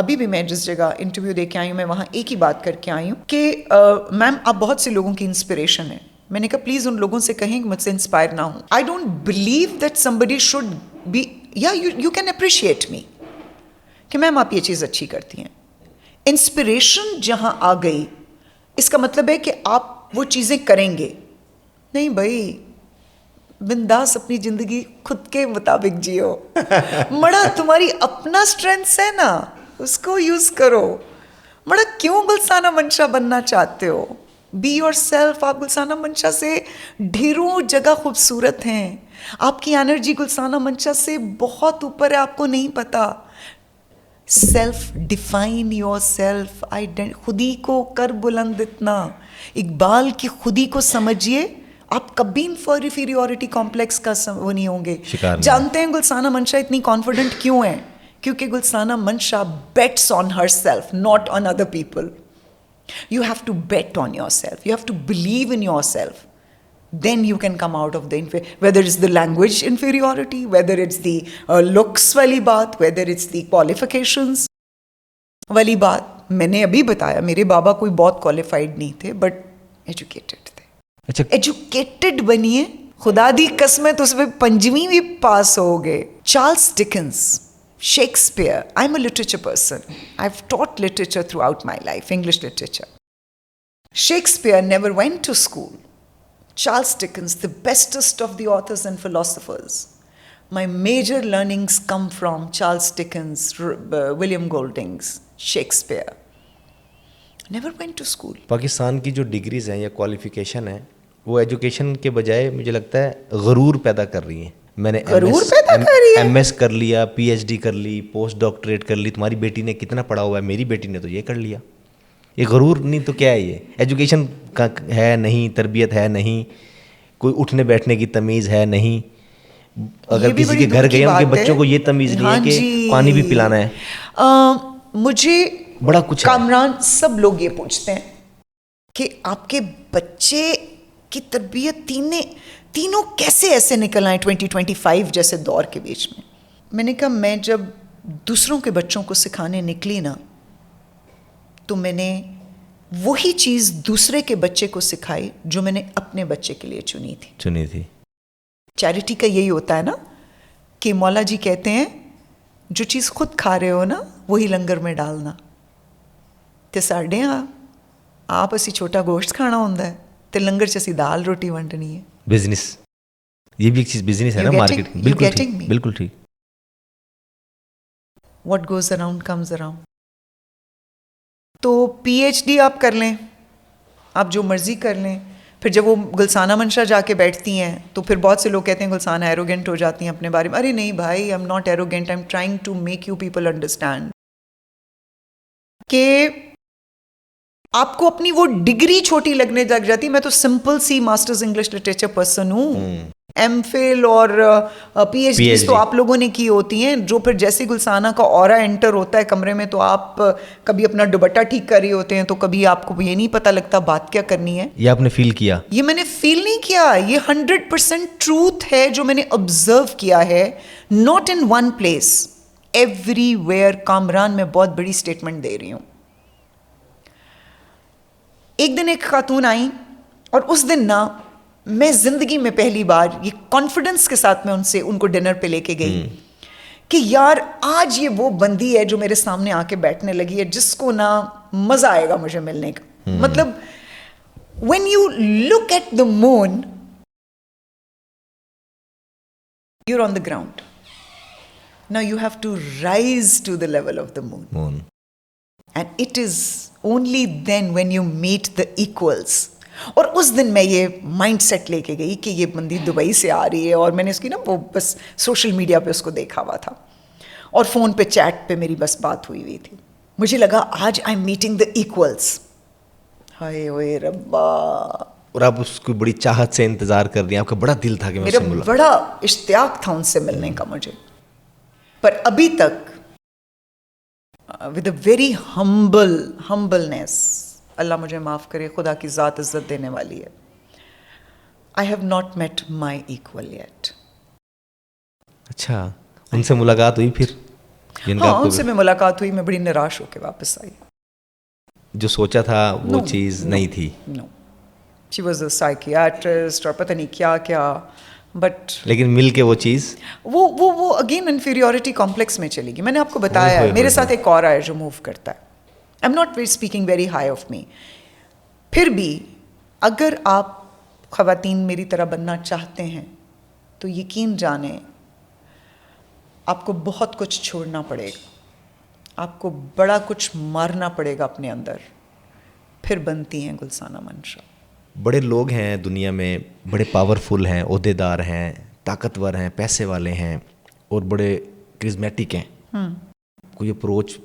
Speaker 2: ابھی بھی میں جس جگہ انٹرویو دے کے آئی ہوں میں وہاں ایک ہی بات کر کے آئی ہوں کہ میم آپ بہت سے لوگوں کی انسپریشن ہیں. میں نے کہا پلیز ان لوگوں سے کہیں کہ مجھ سے انسپائر نہ ہوں. I don't believe that somebody should be یا یو کین اپریشیٹ می کہ میم آپ یہ چیز اچھی کرتی ہیں. انسپریشن جہاں آ گئی اس کا مطلب ہے کہ آپ وہ چیزیں کریں گے. نہیں بھائی بنداس اپنی زندگی خود کے مطابق جیو. مڑا تمہاری اپنا اسٹرینتھس ہے نا اس کو یوز کرو. مڑا کیوں گلسانہ منشا بننا چاہتے ہو؟ Be your self. آپ گلسانہ منشا سے ڈھیروں جگہ خوبصورت ہیں. آپ کی انرجی گلسانہ منشا سے بہت اوپر ہے, آپ کو نہیں پتا. Self define your self. خودی کو کر بلند اتنا. اقبال کی خودی کو سمجھیے, آپ کبھی انفیریورٹی کمپلیکس کا وہ نہیں ہوں گے. جانتے ہیں گلسانہ منشا اتنی کانفیڈنٹ کیوں ہیں؟ کیونکہ Gulsana Mansha bets on herself, not on other people. You have to bet on yourself. You have to believe in yourself. Then you can come out of the whether it's the language inferiority, whether it's the looks wali baat, whether it's the qualifications wali baat. میں نے ابھی بتایا میرے بابا کوئی بہت qualified نہیں تھے بٹ ایجوکیٹڈ تھے. اچھا ایجوکیٹڈ بنیے, خدا دی قسمیں تو اس میں 5ویں بھی پاس ہو گئے. Charles Dickens, Shakespeare. I'm a literature person. I've taught literature throughout my life, English literature. Shakespeare never went to school. Charles Dickens, the bestest of the authors and philosophers. My major learnings come from Charles Dickens, William Golding's, Shakespeare. Never went to school.
Speaker 1: Pakistan کی جو ڈگریز ہیں یا کوالیفیکیشن ہیں وہ ایجوکیشن کے بجائے مجھے لگتا ہے غرور پیدا کر رہی ہیں. میں نے ایم ایس کر لیا, پی ایچ ڈی کر لی, پوسٹ ڈاکٹریٹ کر لی. تمہاری بیٹی نے کتنا پڑھا ہوا ہے, میری بیٹی نے تو یہ کر لیا. یہ غرور نہیں تو کیا ہے؟ یہ ایجوکیشن کا ہے نہیں, تربیت ہے نہیں, کوئی اٹھنے بیٹھنے کی تمیز ہے نہیں. اگر کسی کے گھر گئے ان کے بچوں کو یہ تمیز نہیں ہے کہ پانی بھی پلانا ہے.
Speaker 2: مجھے
Speaker 1: بڑا کچھ
Speaker 2: کامران سب لوگ یہ پوچھتے ہیں کہ آپ کے بچے کی تربیت تینوں کیسے ایسے نکل آئے 2025 جیسے دور کے بیچ میں. میں نے کہا میں جب دوسروں کے بچوں کو سکھانے نکلی نا تو میں نے وہی چیز دوسرے کے بچے کو سکھائی جو میں نے اپنے بچے کے لیے چنی تھی. چیریٹی کا یہی ہوتا ہے نا کہ مولا جی کہتے ہیں جو چیز خود کھا رہے ہو نا وہی لنگر میں ڈالنا. تے ساڈے آپ اسی چھوٹا گوشت کھانا ہوتا ہے تے لنگر چ اسی دال روٹی ونڈنی ہے.
Speaker 1: بزنس, یہ بھی ایک چیز بزنس ہے نا, مارکیٹ. بالکل ٹھیک, بالکل ٹھیک.
Speaker 2: What goes around comes around. تو پی ایچ ڈی آپ کر لیں, آپ جو مرضی کر لیں, پھر جب وہ گلسانہ منشا جا کے بیٹھتی ہیں تو پھر بہت سے لوگ کہتے ہیں گلسانہ ایروگینٹ ہو جاتی ہیں اپنے بارے میں. ارے نہیں بھائی, I am not arrogant, I am trying to make you people understand کہ آپ کو اپنی وہ ڈگری چھوٹی لگنے لگ جاتی. میں تو سمپل سی ماسٹرز انگلش لٹریچر پرسن ہوں. ایم فل اور پی ایچ ڈی تو آپ لوگوں نے کی ہوتی ہیں, جو پھر جیسے گلسانہ کا اورا انٹر ہوتا ہے کمرے میں تو آپ کبھی اپنا دوپٹہ ٹھیک کر رہے ہوتے ہیں تو کبھی آپ کو یہ نہیں پتہ لگتا بات کیا کرنی ہے.
Speaker 1: یہ آپ نے فیل کیا؟
Speaker 2: یہ میں نے فیل نہیں کیا, یہ 100% ٹروتھ ہے جو میں نے آبزرو کیا ہے. Not in one place, every where. Kamran میں بہت بڑی اسٹیٹمنٹ دے رہی ہوں. ایک دن ایک خاتون آئیں اور اس دن نا میں زندگی میں پہلی بار یہ کانفیڈنس کے ساتھ میں ان کو ڈنر پہ لے کے گئی کہ یار آج یہ وہ بندی ہے جو میرے سامنے آ کے بیٹھنے لگی ہے جس کو نا مزہ آئے گا مجھے ملنے کا. مطلب when you look at the moon you're on the ground. Now you have to rise to the level of the moon. And it is only then when you meet the equals. اور اس دن میں یہ مائنڈ سیٹ لے کے گئی کہ یہ بندی دبئی سے آ رہی ہے, اور میں نے اس کی نا وہ بس سوشل میڈیا پہ اس کو دیکھا ہوا تھا اور فون پہ چیٹ پہ میری بس بات ہوئی تھی. مجھے لگا آج I am meeting the equals. ہائے ہوئے ربا.
Speaker 1: اور آپ اس کو بڑی چاہت سے انتظار کر رہی ہیں, آپ کا بڑا دل تھا کہ میں
Speaker 2: میرا بڑا اشتیاق تھا ان سے ملنے کا مجھے, پر ابھی تک with a very humbleness, اللہ مجھے معاف کرے, خدا کی ذات عزت دینے والی ہے, I have not met my equal yet.
Speaker 1: اچھا, ان سے ملاقات ہوئی پھر؟ جن کا
Speaker 2: ہاں
Speaker 1: آپ
Speaker 2: ان
Speaker 1: کو
Speaker 2: سے میں ملاقات ہوئی, میں بڑی نراش ہو کے واپس آئی.
Speaker 1: جو سوچا تھا وہ چیز نہیں تھی.
Speaker 2: نو, شی واز اے سائیکیاٹرسٹ اور پتہ نہیں کیا کیا, بٹ
Speaker 1: لیکن مل کے وہ چیز
Speaker 2: وہ اگین انفیریورٹی کمپلیکس میں چلی گئی. میں نے آپ کو بتایا ہے,
Speaker 1: ہوئے
Speaker 2: میرے ساتھ ایک اور آیا جو موو کرتا ہے. آئی am not speaking very high of me. پھر بھی اگر آپ خواتین میری طرح بننا چاہتے ہیں تو یقین جانیں آپ کو بہت کچھ چھوڑنا پڑے گا, آپ کو بڑا کچھ مارنا پڑے گا اپنے اندر, پھر بنتی ہیں گلسانہ منشا.
Speaker 1: بڑے لوگ ہیں دنیا میں, بڑے پاورفل ہیں, عہدے دار ہیں, طاقتور ہیں, پیسے والے ہیں اور بڑے کرزمیٹک ہیں. کوئی اپروچ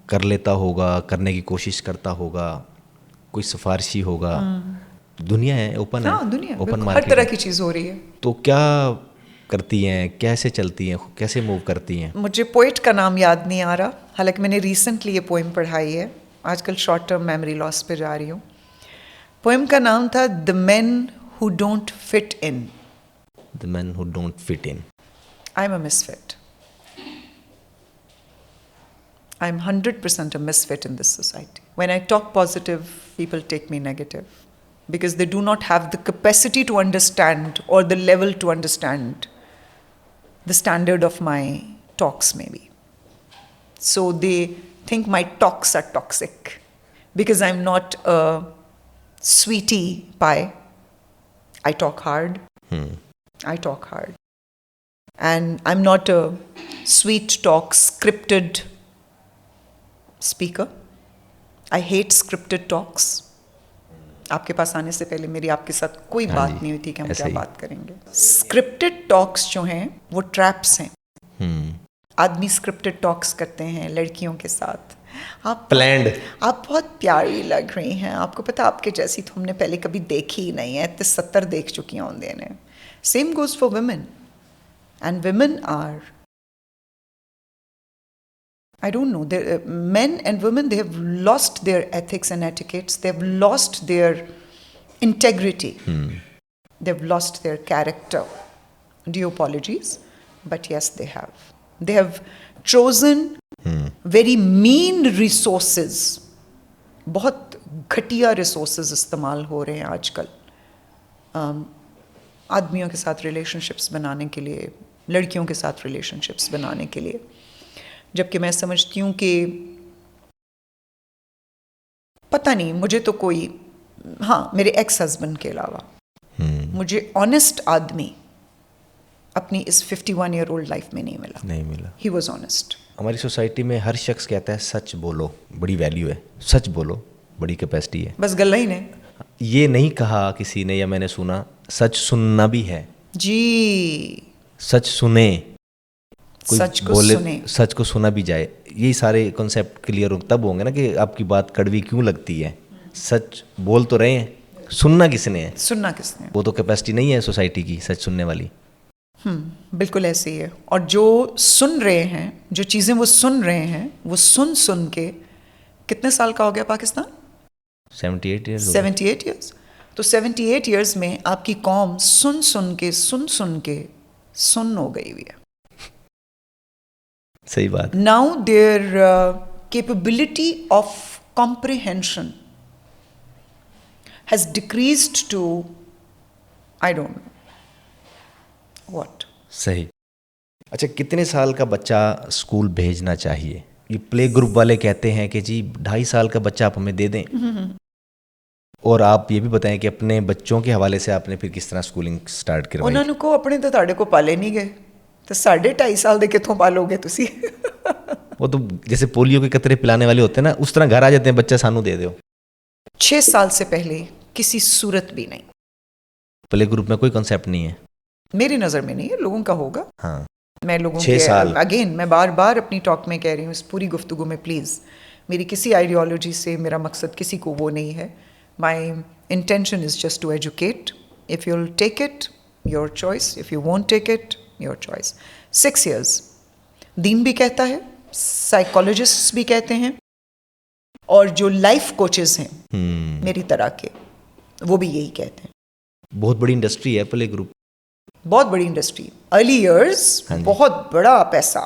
Speaker 1: کر لیتا ہوگا, کرنے کی کوشش کرتا ہوگا, کوئی سفارشی ہوگا. دنیا ہے, اوپن ہے,
Speaker 2: ہاں دنیا
Speaker 1: اوپن
Speaker 2: بالکل ہر
Speaker 1: مارکیٹ
Speaker 2: طرح
Speaker 1: ہے.
Speaker 2: کی چیز ہو رہی ہے.
Speaker 1: تو کیا کرتی ہیں, کیسے چلتی ہیں, کیسے موو کرتی ہیں؟
Speaker 2: مجھے پوئٹ کا نام یاد نہیں آ رہا, حالانکہ میں نے ریسنٹلی یہ پوئم پڑھائی ہے. آج کل شارٹ ٹرم میموری لاس پہ جا رہی ہوں. پوئم کا نام تھا the man who don't fit in.
Speaker 1: The men who don't fit in.
Speaker 2: I am a misfit. I am 100% a misfit in this society. When I talk positive, people take me negative because they do not have the capacity to understand or the level to understand the standard of my talks maybe. So they think my talks are toxic because I'm not a sweetie pie. I talk hard. I talk hard. And I'm not a sweet talk scripted speaker. I hate scripted talks. آپ کے پاس آنے سے پہلے میری آپ کے ساتھ کوئی بات نہیں ہوئی تھی کہ ہم کیا بات کریں گے. اسکرپٹڈ ٹاکس جو ہیں وہ ٹریپس ہیں. آدمی اسکرپٹڈ ٹاکس کرتے ہیں لڑکیوں کے ساتھ. آپ
Speaker 1: پلانڈ,
Speaker 2: آپ بہت پیاری لگ رہی ہیں, آپ کو پتہ آپ کے جیسی تو ہم نے پہلے کبھی دیکھی ہی نہیں ہے, 70 دیکھ چکی ہوں دے نے. Same goes for women, and women are, I don't know, men and women, they have lost their ethics and etiquettes, they have lost their integrity, they have lost their character. Due apologies, but yes, they have. They have chosen very mean resources. بہت گھٹیا ریسورسز استعمال ہو رہے ہیں آج کل آدمیوں کے ساتھ ریلیشن شپس بنانے کے لیے, لڑکیوں کے ساتھ ریلیشن شپس بنانے کے لیے. جبکہ میں سمجھتی ہوں کہ پتہ نہیں, مجھے تو کوئی, ہاں میرے ایکس ہسبینڈ کے علاوہ مجھے آنیسٹ آدمی اپنی اس 51 ایئر اولڈ لائف میں نہیں ملا. He was honest.
Speaker 1: ہماری سوسائٹی میں ہر شخص کہتا ہے سچ بولو, بڑی ویلیو ہے, سچ بولو بڑی کیپیسٹی ہے.
Speaker 2: بس گلا ہی نے
Speaker 1: یہ نہیں کہا کسی نے, یا میں نے سنا سچ سننا بھی ہے.
Speaker 2: جی,
Speaker 1: سچ سنیں, کوئی
Speaker 2: سچ کو
Speaker 1: بولے
Speaker 2: سنیں,
Speaker 1: سچ کو سنا بھی جائے. یہی سارے کنسیپٹ کلیئر تب ہوں گے نا کہ آپ کی بات کڑوی کیوں لگتی ہے. سچ بول تو رہے ہیں, سننا کس نے ہے,
Speaker 2: سننا کس نے.
Speaker 1: وہ تو کیپیسٹی نہیں ہے سوسائٹی کی سچ سننے والی.
Speaker 2: بالکل ایسے ہی ہے. اور جو سن رہے ہیں, جو چیزیں وہ سن رہے ہیں, وہ سن کے کتنے سال کا ہو گیا پاکستان؟
Speaker 1: 78 ایئرز.
Speaker 2: 78 ایئرس. تو 78 ایئرس میں آپ کی قوم سن کے سن ہو گئی ہوئی ہے.
Speaker 1: صحیح بات.
Speaker 2: Now their capability of comprehension has decreased to, I don't know what.
Speaker 1: صحیح. اچھا, کتنے سال کا بچہ اسکول بھیجنا چاہیے؟ یہ پلے گروپ والے کہتے ہیں کہ جی 2.5 سال کا بچہ آپ ہمیں دے دیں. اور آپ یہ بھی بتائیں کہ اپنے بچوں کے حوالے سے آپ نے پھر کس طرح اسکولنگ سٹارٹ کروائی؟
Speaker 2: انہوں کو اپنے تو تاڑے کو پالے نہیں گئے, تو 2.5 سال دے کتوں پالو گے تسی.
Speaker 1: وہ تو جیسے پولیو کے قطرے پلانے والے ہوتے ہیں نا, اس طرح گھر آ جاتے ہیں, بچہ سانو دے دو.
Speaker 2: 6 سال سے پہلے کسی صورت بھی نہیں.
Speaker 1: پلے گروپ میں کوئی کنسیپٹ نہیں ہے
Speaker 2: میری نظر میں نہیں ہے, لوگوں کا ہوگا.
Speaker 1: ہاں,
Speaker 2: میں لوگوں
Speaker 1: 6 سال
Speaker 2: اگین میں بار بار اپنی ٹاک میں کہہ رہی ہوں, اس پوری گفتگو میں پلیز میری کسی آئیڈیالوجی سے میرا مقصد کسی کو وہ نہیں ہے. My intention is just to educate. If you will take it your choice, if you won't take it your choice. 6 years then بھی کہتا ہے, سائیکالوجسٹ بھی کہتے ہیں, اور جو لائف کوچز ہیں میری طرح کے وہ بھی یہی کہتے ہیں.
Speaker 1: بہت بڑی انڈسٹری ہے پلے گروپ,
Speaker 2: بہت بڑی انڈسٹری. ارلی ایئرس بہت بڑا پیسہ,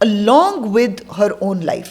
Speaker 2: along with her own life।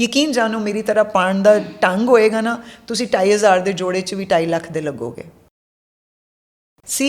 Speaker 2: ਯਕੀਨ ਜਾਣੋ ਮੇਰੀ ਤਰ੍ਹਾਂ ਪਾਣ ਦਾ ਟੰਗ ਹੋਏਗਾ ਨਾ, ਤੁਸੀਂ 2,500 ਦੇ ਜੋੜੇ 'ਚ ਵੀ 2.5 ਲੱਖ ਦੇ ਲੱਗੋਗੇ। ਸੀ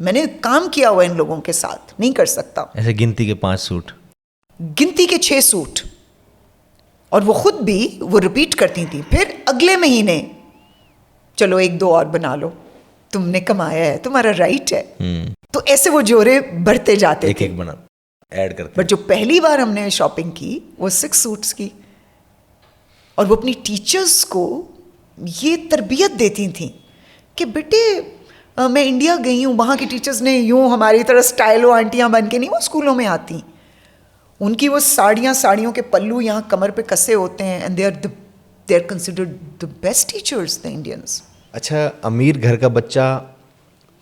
Speaker 2: میں نے کام کیا ہوا ان لوگوں کے ساتھ, نہیں کر سکتا.
Speaker 1: ایسے گنتی کے 5 سوٹ,
Speaker 2: گنتی کے 6 سوٹ, اور وہ خود بھی وہ ریپیٹ کرتی تھیں. پھر اگلے مہینے چلو 1-2 اور بنا لو, تم نے کمایا ہے, تمہارا رائٹ ہے. تو ایسے وہ جوڑے بڑھتے جاتے تھے,
Speaker 1: ایک بنا ایڈ کرتے.
Speaker 2: بٹ جو پہلی بار ہم نے شاپنگ کی وہ 6 سوٹس کی, اور وہ اپنی ٹیچرز کو یہ تربیت دیتی تھیں کہ بیٹے میں انڈیا گئی ہوں, وہاں کی ٹیچرز نے یوں ہماری طرح اسٹائل و آنٹیاں بن کے نہیں وہ اسکولوں میں آتی. ان کی وہ ساڑیوں کے پلو یہاں کمر پہ کسے ہوتے ہیں, and they are considered the best teachers the Indians.
Speaker 1: اچھا, امیر گھر کا بچہ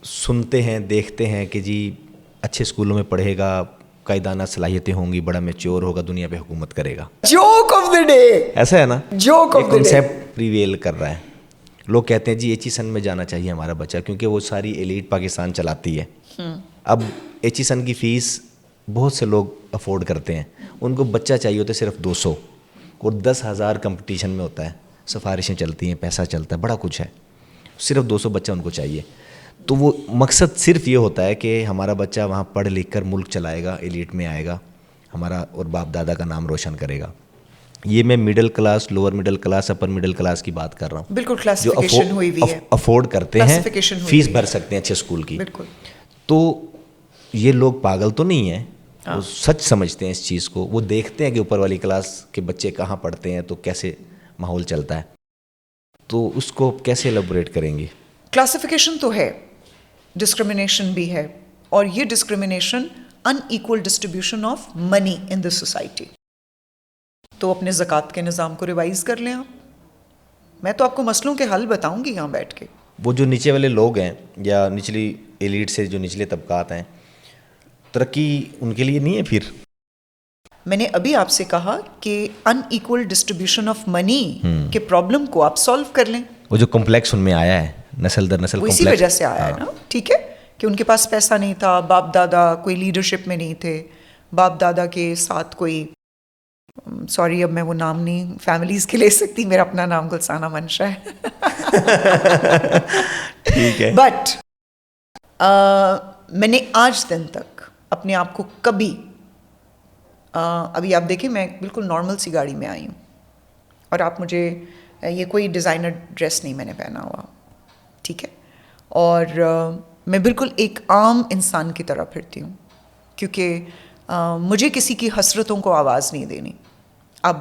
Speaker 1: سنتے ہیں دیکھتے ہیں کہ جی اچھے اسکولوں میں پڑھے گا, قائدانہ صلاحیتیں ہوں گی, بڑا میچور ہوگا, دنیا پہ حکومت کرے گا.
Speaker 2: جوک آف دا ڈے,
Speaker 1: ایسا ہے نا,
Speaker 2: joke of the day.
Speaker 1: Concept prevail کر رہا ہے. لوگ کہتے ہیں جی ایچیسن میں جانا چاہیے ہمارا بچہ, کیونکہ وہ ساری ایلیٹ پاکستان چلاتی ہے. اب ایچیسن کی فیس بہت سے لوگ افورڈ کرتے ہیں, ان کو بچہ چاہیے ہوتا ہے صرف 200, اور 10,000 کمپٹیشن میں ہوتا ہے, سفارشیں چلتی ہیں, پیسہ چلتا ہے, بڑا کچھ ہے, صرف 200 بچہ ان کو چاہیے. تو وہ مقصد صرف یہ ہوتا ہے کہ ہمارا بچہ وہاں پڑھ لکھ کر ملک چلائے گا, ایلیٹ میں آئے گا, ہمارا اور باپ دادا کا نام روشن کرے گا. یہ میں middle class, lower middle class, upper middle class کی بات کر رہا ہوں.
Speaker 2: بالکل کلاسیفیکیشن ہوئی ہوئی ہے,
Speaker 1: افورڈ کرتے ہیں, فیس بھر سکتے ہیں اچھے اسکول کی.
Speaker 2: بالکل.
Speaker 1: تو یہ لوگ پاگل تو نہیں ہیں, وہ سچ سمجھتے ہیں اس چیز کو. وہ دیکھتے ہیں کہ اوپر والی کلاس کے بچے کہاں پڑھتے ہیں, تو کیسے ماحول چلتا ہے, تو اس کو کیسے ایلیبوریٹ کریں گے.
Speaker 2: کلاسیفیکیشن تو ہے, ڈسکرمنیشن بھی ہے, اور یہ discrimination in equal distribution of money in the society. تو اپنے زکوٰۃ کے نظام کو ریوائز کر لیں آپ. میں تو آپ کو مسئلوں کے حل بتاؤں گی یہاں بیٹھ کے.
Speaker 1: وہ جو نیچے والے لوگ ہیں یا نچلی ایلیٹ سے جو نچلے طبقات ہیں, ترقی ان کے لیے نہیں ہے. پھر
Speaker 2: میں نے ابھی آپ سے کہا کہ ان ایکول ڈسٹریبیوشن آف منی کے پرابلم کو آپ سالو کر لیں.
Speaker 1: وہ جو کمپلیکس ان میں آیا ہے نسل در نسل,
Speaker 2: وہ اسی وجہ سے آیا ہے نا, ٹھیک ہے, کہ ان کے پاس پیسہ نہیں تھا, باپ دادا کوئی لیڈرشپ میں نہیں تھے, باپ دادا کے ساتھ کوئی, سوری اب میں وہ نام نہیں فیملیز کے لے سکتی, میرا اپنا نام گلسانہ منشا ہے.
Speaker 1: ٹھیک ہے.
Speaker 2: بٹ میں نے آج دن تک اپنے آپ کو کبھی, ابھی آپ دیکھیں میں بالکل نارمل سی گاڑی میں آئی ہوں, اور آپ مجھے, یہ کوئی ڈیزائنر ڈریس نہیں میں نے پہنا ہوا, ٹھیک ہے, اور میں بالکل ایک عام انسان کی طرح پھرتی ہوں, کیونکہ مجھے کسی کی حسرتوں کو آواز نہیں دینی. اب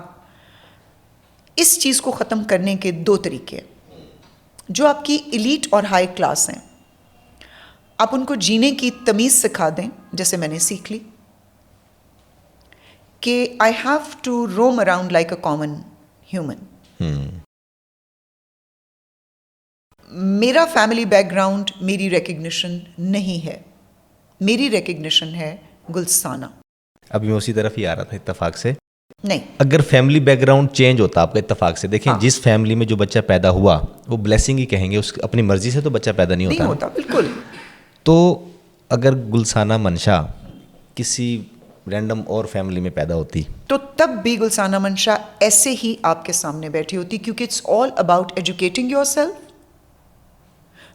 Speaker 2: اس چیز کو ختم کرنے کے 2 طریقے ہیں. جو آپ کی ایلیٹ اور ہائی کلاس ہیں, آپ ان کو جینے کی تمیز سکھا دیں, جیسے میں نے سیکھ لی کہ I have to roam around like a common human. میرا فیملی بیک گراؤنڈ میری ریکگنیشن نہیں ہے, میری ریکگنیشن ہے گلسانہ.
Speaker 1: ابھی میں اسی طرف ہی آ رہا تھا اتفاق سے.
Speaker 2: نہیں,
Speaker 1: اگر فیملی بیک گراؤنڈ چینج ہوتا آپ کا اتفاق سے, دیکھیں جس فیملی میں جو بچہ پیدا ہوا وہ بلیسنگ ہی کہیں گے, اس اپنی مرضی سے تو بچہ پیدا نہیں ہوتا.
Speaker 2: بالکل.
Speaker 1: تو اگر گلسانہ منشا کسی رینڈم اور فیملی میں پیدا ہوتی
Speaker 2: تو تب بھی گلسانہ منشا ایسے ہی آپ کے سامنے بیٹھی ہوتی, کیونکہ it's all about educating yourself,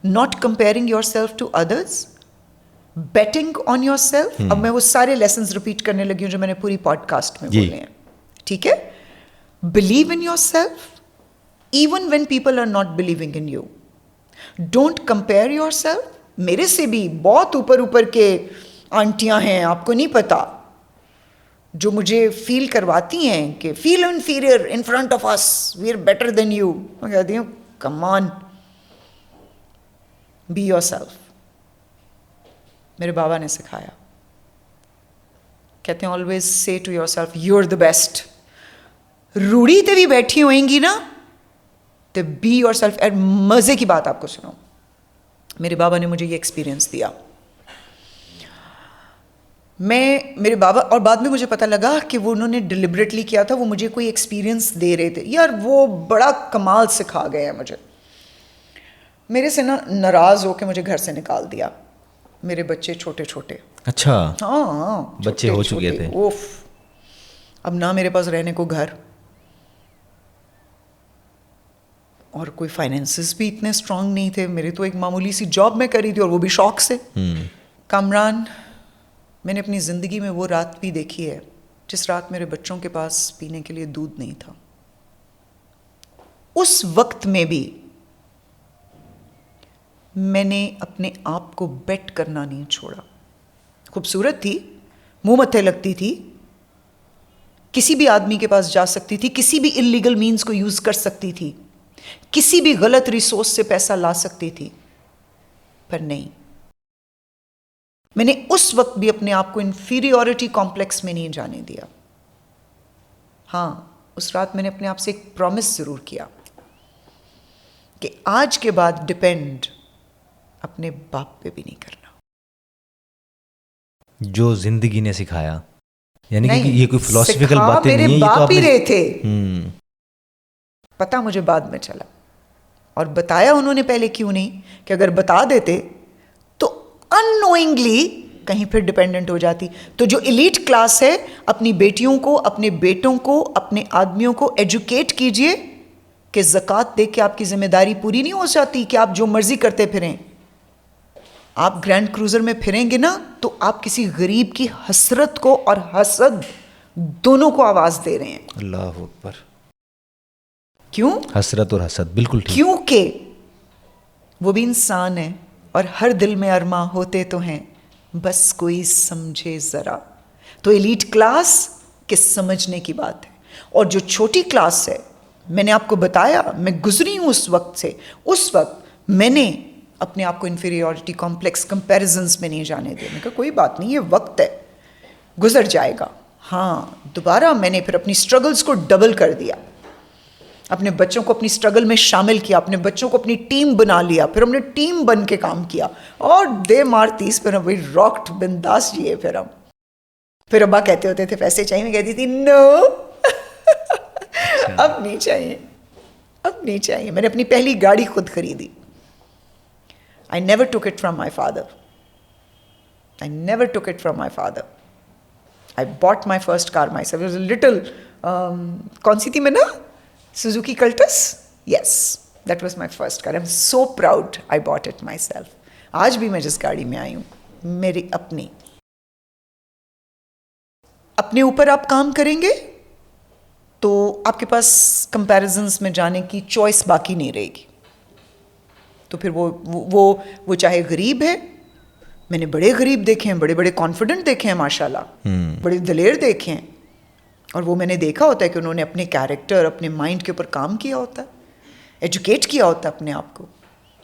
Speaker 2: not comparing yourself to others, betting on yourself. اب میں وہ سارے لیسنز ریپیٹ کرنے لگی ہوں جو میں نے پوری پوڈ کاسٹ میں بولے ہیں, ٹھیک ہے. Believe in yourself even when people are not believing in you. Don't compare yourself. میرے سے بھی بہت اوپر کے آنٹیاں ہیں, آپ کو نہیں پتا, جو مجھے فیل کرواتی ہیں کہ feel inferior in front of us, we are better than you. میں کہتی ہوں come on, be yourself. میرے بابا نے سکھایا, کہتے ہیں always say to yourself you are the best. روڑی تے بھی بیٹھی ہوئیں گی نا تو بی یور سیلف. مزے کی بات آپ کو سناؤں, میرے بابا نے مجھے یہ ایکسپیرئنس دیا. میرے بابا, اور بعد میں مجھے پتہ لگا کہ وہ انہوں نے ڈیلیبریٹلی کیا تھا, وہ مجھے کوئی ایکسپیرئنس دے رہے تھے. یار وہ بڑا کمال سکھا گئے ہیں مجھے. میرے سے نا ناراض ہو کے مجھے گھر سے نکال دیا. میرے بچے چھوٹے چھوٹے,
Speaker 1: اچھا
Speaker 2: ہاں
Speaker 1: بچے ہو چکے تھے.
Speaker 2: اوف, اب نہ میرے پاس رہنے کو گھر, اور کوئی فائنینسز بھی اتنے اسٹرانگ نہیں تھے. میرے تو ایک معمولی سی جاب میں کری تھی اور وہ بھی شوق سے. کامران, میں نے اپنی زندگی میں وہ رات بھی دیکھی ہے جس رات میرے بچوں کے پاس پینے کے لیے دودھ نہیں تھا. اس وقت میں بھی میں نے اپنے آپ کو بیٹ کرنا نہیں چھوڑا. خوبصورت تھی, منہ متھے لگتی تھی, کسی بھی آدمی کے پاس جا سکتی تھی, کسی بھی انلیگل مینز کو یوز کر سکتی تھی, کسی بھی غلط ریسورس سے پیسہ لا سکتی تھی, پر نہیں, میں نے اس وقت بھی اپنے آپ کو انفیریورٹی کمپلیکس میں نہیں جانے دیا. ہاں, اس رات میں نے اپنے آپ سے ایک پرومس ضرور کیا کہ آج کے بعد ڈپینڈ اپنے باپ پہ بھی نہیں کرنا.
Speaker 1: جو زندگی نے سکھایا, یعنی کہ
Speaker 2: نہیں,
Speaker 1: یہ کوئی فلاسفیکل باتیں
Speaker 2: میرے
Speaker 1: نہیں ہیں, یہ تو
Speaker 2: باپ
Speaker 1: آپ
Speaker 2: ہی
Speaker 1: نے
Speaker 2: رہے تھے. پتا مجھے بعد میں چلا, اور بتایا انہوں نے پہلے کیوں نہیں, کہ اگر بتا دیتے تو اننوئنگلی کہیں پھر ڈپینڈنٹ ہو جاتی. تو جو ایلیٹ کلاس ہے, اپنی بیٹیوں کو, اپنے بیٹوں کو, اپنے آدمیوں کو ایجوکیٹ کیجئے کہ زکوٰۃ دے کے آپ کی ذمہ داری پوری نہیں ہو جاتی کہ آپ جو مرضی کرتے پھریں. آپ گرینڈ کروزر میں پھریں گے نا تو آپ کسی غریب کی حسرت کو اور حسد دونوں کو آواز دے رہے ہیں.
Speaker 1: اللہ اکبر.
Speaker 2: کیوں؟
Speaker 1: حسرت اور حسد, بالکل ٹھیک.
Speaker 2: کیونکہ وہ بھی انسان ہے اور ہر دل میں ارماں ہوتے تو ہیں, بس کوئی سمجھے ذرا. تو ایلیٹ کلاس کے سمجھنے کی بات ہے, اور جو چھوٹی کلاس ہے, میں نے آپ کو بتایا میں گزری ہوں اس وقت سے. اس وقت میں نے اپنے آپ کو انفیریورٹی کمپلیکس کمپیریزنس میں نہیں جانے دیا. میں کہا کوئی بات نہیں, یہ وقت ہے, گزر جائے گا. ہاں, دوبارہ میں نے پھر اپنی اسٹرگلز کو ڈبل کر دیا, اپنے بچوں کو اپنی اسٹرگل میں شامل کیا, اپنے بچوں کو اپنی ٹیم بنا لیا, پھر ہم نے ٹیم بن کے کام کیا, اور دے مار 30 پھر ہم راکڈ بنداس جیے. پھر ابا کہتے ہوتے تھے پیسے چاہیے, میں کہتی تھی نو اب نہیں چاہیے, اب نہیں چاہیے. میں نے اپنی پہلی گاڑی خود خریدی. I never took it from my father. I never took it from my father. I bought my first car myself. It was a little, کون سی تھی میں نا, Suzuki Cultus? Yes, that was my first car. I'm so proud I bought it myself. آج بھی میں جس گاڑی میں آئی ہوں, میری اپنی. اپنے اوپر آپ کام کریں گے تو آپ کے پاس کمپیریزنس میں جانے کی چوائس باقی نہیں رہے گی. تو پھر وہ چاہے غریب ہے, میں نے بڑے غریب دیکھے ہیں, بڑے بڑے کانفیڈنٹ دیکھے ہیں ماشاء اللہ, بڑے دلیر دیکھے ہیں, اور وہ میں نے دیکھا ہوتا ہے کہ انہوں نے اپنے کیریکٹر, اپنے مائنڈ کے اوپر کام کیا ہوتا ہے, ایجوکیٹ کیا ہوتا ہے اپنے آپ کو.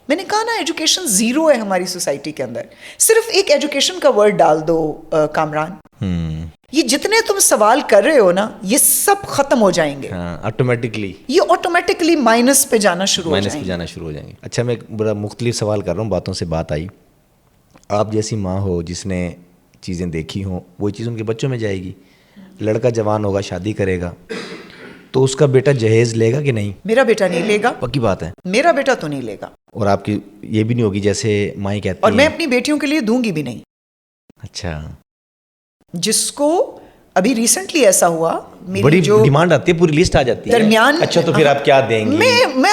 Speaker 2: میں نے کہا نا ایجوکیشن زیرو ہے ہماری سوسائٹی کے اندر. صرف ایک ایجوکیشن کا ورڈ ڈال دو کامران, یہ جتنے تم سوال کر رہے ہو نا یہ سب ختم ہو جائیں گے
Speaker 1: آٹومیٹکلی.
Speaker 2: یہ آٹومیٹکلی مائنس پہ جانا شروع
Speaker 1: ہو جائیں گے. اچھا, میں ایک بڑا مختلف سوال کر رہا ہوں, باتوں سے بات آئی. آپ جیسی ماں ہو جس نے چیزیں دیکھی ہوں, وہی چیز ان کے بچوں میں جائے گی. لڑکا جوان ہوگا, شادی کرے گا, تو اس کا بیٹا جہیز لے گا کہ نہیں؟
Speaker 2: میرا بیٹا نہیں لے گا.
Speaker 1: پکی بات ہے,
Speaker 2: میرا بیٹا تو نہیں لے گا.
Speaker 1: اور آپ کی یہ بھی نہیں ہوگی جیسے مائیں کہتی ہیں,
Speaker 2: اور میں اپنی بیٹیوں کے لیے دوں گی بھی نہیں.
Speaker 1: اچھا,
Speaker 2: جس کو ابھی ریسنٹلی ایسا ہوا,
Speaker 1: بڑی ڈیمانڈ آتی ہے, پوری لسٹ آ جاتی ہے
Speaker 2: درمیان.
Speaker 1: اچھا, تو پھر آپ کیا دیں گے؟
Speaker 2: میں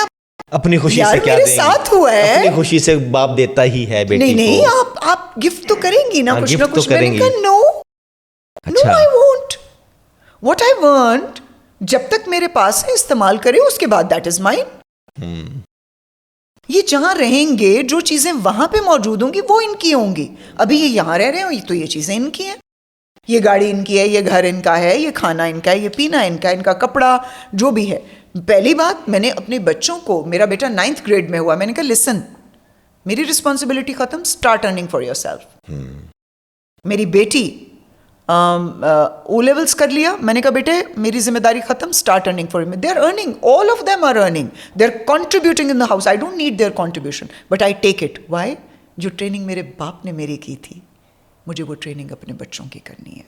Speaker 1: اپنی خوشی سے کیا دیں گے؟
Speaker 2: ساتھ ہوا ہے,
Speaker 1: اپنی خوشی سے باپ دیتا ہی ہے بیٹی کو.
Speaker 2: نہیں, آپ گفٹ تو کریں گی نا, کچھ نہ کچھ. میں نے کہا نو,
Speaker 1: اچھا,
Speaker 2: I won't. What I want, جب تک میرے پاس ہے استعمال کرے, اس کے بعد that is mine. یہ جہاں رہیں گے, جو چیزیں وہاں پہ موجود ہوں گی وہ ان کی ہوں گی. ابھی یہ یہاں رہ رہے ہیں تو یہ چیزیں ان کی ہیں, یہ گاڑی ان کی ہے, یہ گھر ان کا ہے, یہ کھانا ان کا ہے, یہ پینا ان کا, ان کا کپڑا جو بھی ہے. پہلی بات, میں نے اپنے بچوں کو, میرا بیٹا 9th گریڈ میں ہوا, میں نے کہا لسن, میری رسپانسبلٹی ختم, start earning for your self. میری بیٹی او لیولس کر لیا, میں نے کہا بیٹے میری ذمہ داری ختم, start earning for. They are earning, all of them are earning, they are contributing in the house. I don't need their contribution, but I take it. Why? جو ٹریننگ میرے باپ نے میری کی تھی, مجھے وہ ٹریننگ اپنے بچوں کی کرنی ہے.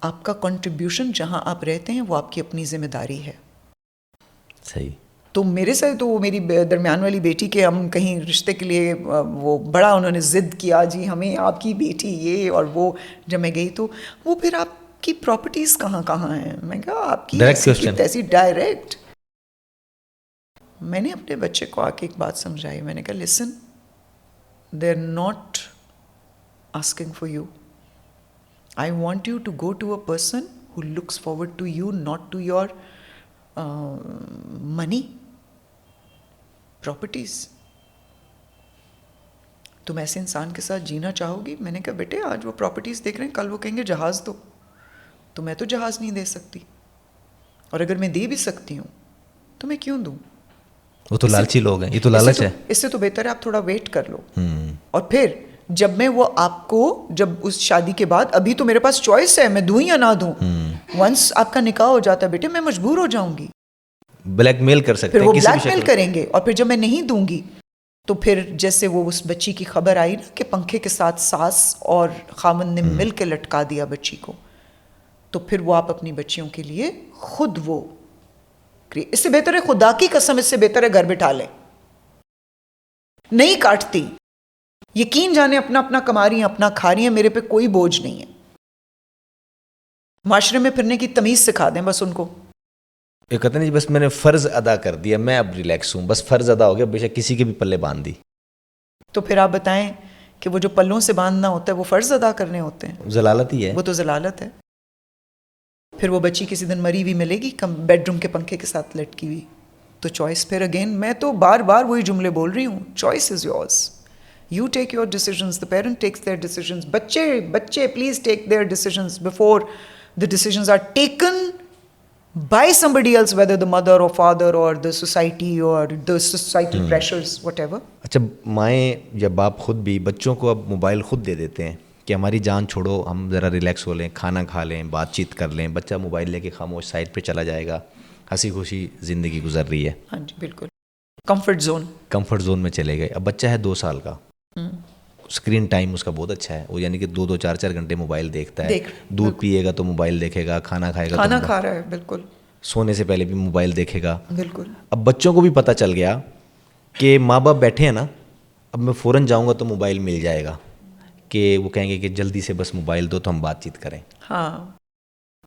Speaker 2: آپ کا کنٹریبیوشن جہاں آپ رہتے ہیں وہ آپ کی اپنی ذمہ داری ہے.
Speaker 1: صحیح.
Speaker 2: تو میرے سے تو میری درمیان والی بیٹی کے ہم کہیں رشتے کے لیے وہ بڑا انہوں نے ضد کیا, جی ہمیں آپ کی بیٹی یہ اور وہ. جب میں گئی تو وہ پھر آپ کی پراپرٹیز کہاں کہاں ہیں؟ میں کہا آپ کی ایسی ڈائریکٹ میں نے اپنے بچے کو آ کے ایک بات سمجھائی. میں نے کہا listen, they are not asking for you. I want you to go to a person who looks forward to you, not to your money, properties. تم ایسے انسان کے ساتھ جینا چاہو گی؟ میں نے کہا بیٹے آج وہ پراپرٹیز دیکھ رہے ہیں, کل وہ کہیں گے جہاز دو, تو میں تو جہاز نہیں دے سکتی, اور اگر میں دے بھی سکتی ہوں تو میں کیوں دوں؟
Speaker 1: وہ تو لالچی لوگ ہیں, یہ تو لالچ ہے.
Speaker 2: اس سے تو بہتر ہے آپ تھوڑا ویٹ کر لو. اور پھر جب میں وہ آپ کو, جب اس شادی کے بعد, ابھی تو میرے پاس چوائس ہے میں دوں یا نہ دوں. ونس آپ کا نکاح ہو جاتا ہے بیٹے میں مجبور ہو جاؤں گی,
Speaker 1: بلیک میل کر سکتے
Speaker 2: پھر
Speaker 1: ہیں,
Speaker 2: وہ
Speaker 1: کسی بھی
Speaker 2: بلیک میل
Speaker 1: شکل.
Speaker 2: کریں گے. اور پھر جب میں نہیں دوں گی تو پھر جیسے وہ اس بچی کی خبر آئی نا کہ پنکھے کے ساتھ ساس اور خاوند نے مل کے لٹکا دیا بچی کو, تو پھر وہ آپ اپنی بچیوں کے لیے خود وہ, اس سے بہتر ہے خدا کی قسم, اس سے بہتر ہے گھر بٹھا لیں. نہیں کاٹتی, یقین جانے اپنا اپنا کما رہی ہیں, اپنا کھا رہی ہیں, میرے پہ کوئی بوجھ نہیں ہے. معاشرے میں پھرنے کی تمیز سکھا دیں بس ان کو.
Speaker 1: یہ کہتے ہیں بس میں نے فرض ادا کر دیا, میں اب ریلیکس ہوں, بس فرض ادا ہو گیا, بے شک کسی کے بھی پلے باندھ دی.
Speaker 2: تو پھر آپ بتائیں کہ وہ جو پلوں سے باندھنا ہوتا ہے وہ فرض ادا کرنے ہوتے ہیں؟
Speaker 1: ضلالت ہی ہے.
Speaker 2: وہ تو ضلالت ہے. پھر وہ بچی کسی دن مری ہوئی ملے گی بیڈ روم کے پنکھے کے ساتھ لٹکی ہوئی, تو چوائس پھر اگین, میں تو بار بار وہی جملے بول رہی ہوں, choice is yours. You take your decisions, the parent takes their decisions. بچے please take their decisions before the decisions are taken by somebody else, whether the mother or father or the society or the societal pressures, whatever.
Speaker 1: اچھا, مائیں یا باپ خود بھی بچوں کو اب موبائل خود دے دیتے ہیں کہ ہماری جان چھوڑو, ہم ذرا ریلیکس ہو لیں, کھانا کھا لیں, بات چیت کر لیں. بچہ موبائل لے کے خاموش سائڈ پہ چلا جائے گا, ہنسی خوشی زندگی گزر رہی ہے.
Speaker 2: ہاں جی بالکل, کمفرٹ زون
Speaker 1: میں چلے گئے. اب بچہ ہے 2 سال کا, اسکرین ٹائم اس کا بہت اچھا ہے, وہ یعنی کہ 2-2 4-4 گھنٹے موبائل دیکھتا ہے. دودھ پیے گا تو موبائل دیکھے گا, کھانا کھائے گا,
Speaker 2: کھانا کھا رہا ہے بالکل,
Speaker 1: سونے سے پہلے بھی موبائل دیکھے گا.
Speaker 2: بالکل.
Speaker 1: اب بچوں کو بھی پتہ چل گیا کہ ماں باپ بیٹھے ہیں نا, اب میں فوراً جاؤں گا تو موبائل مل جائے گا, کہ وہ کہیں گے کہ جلدی سے بس موبائل دو تو ہم بات چیت کریں.
Speaker 2: ہاں,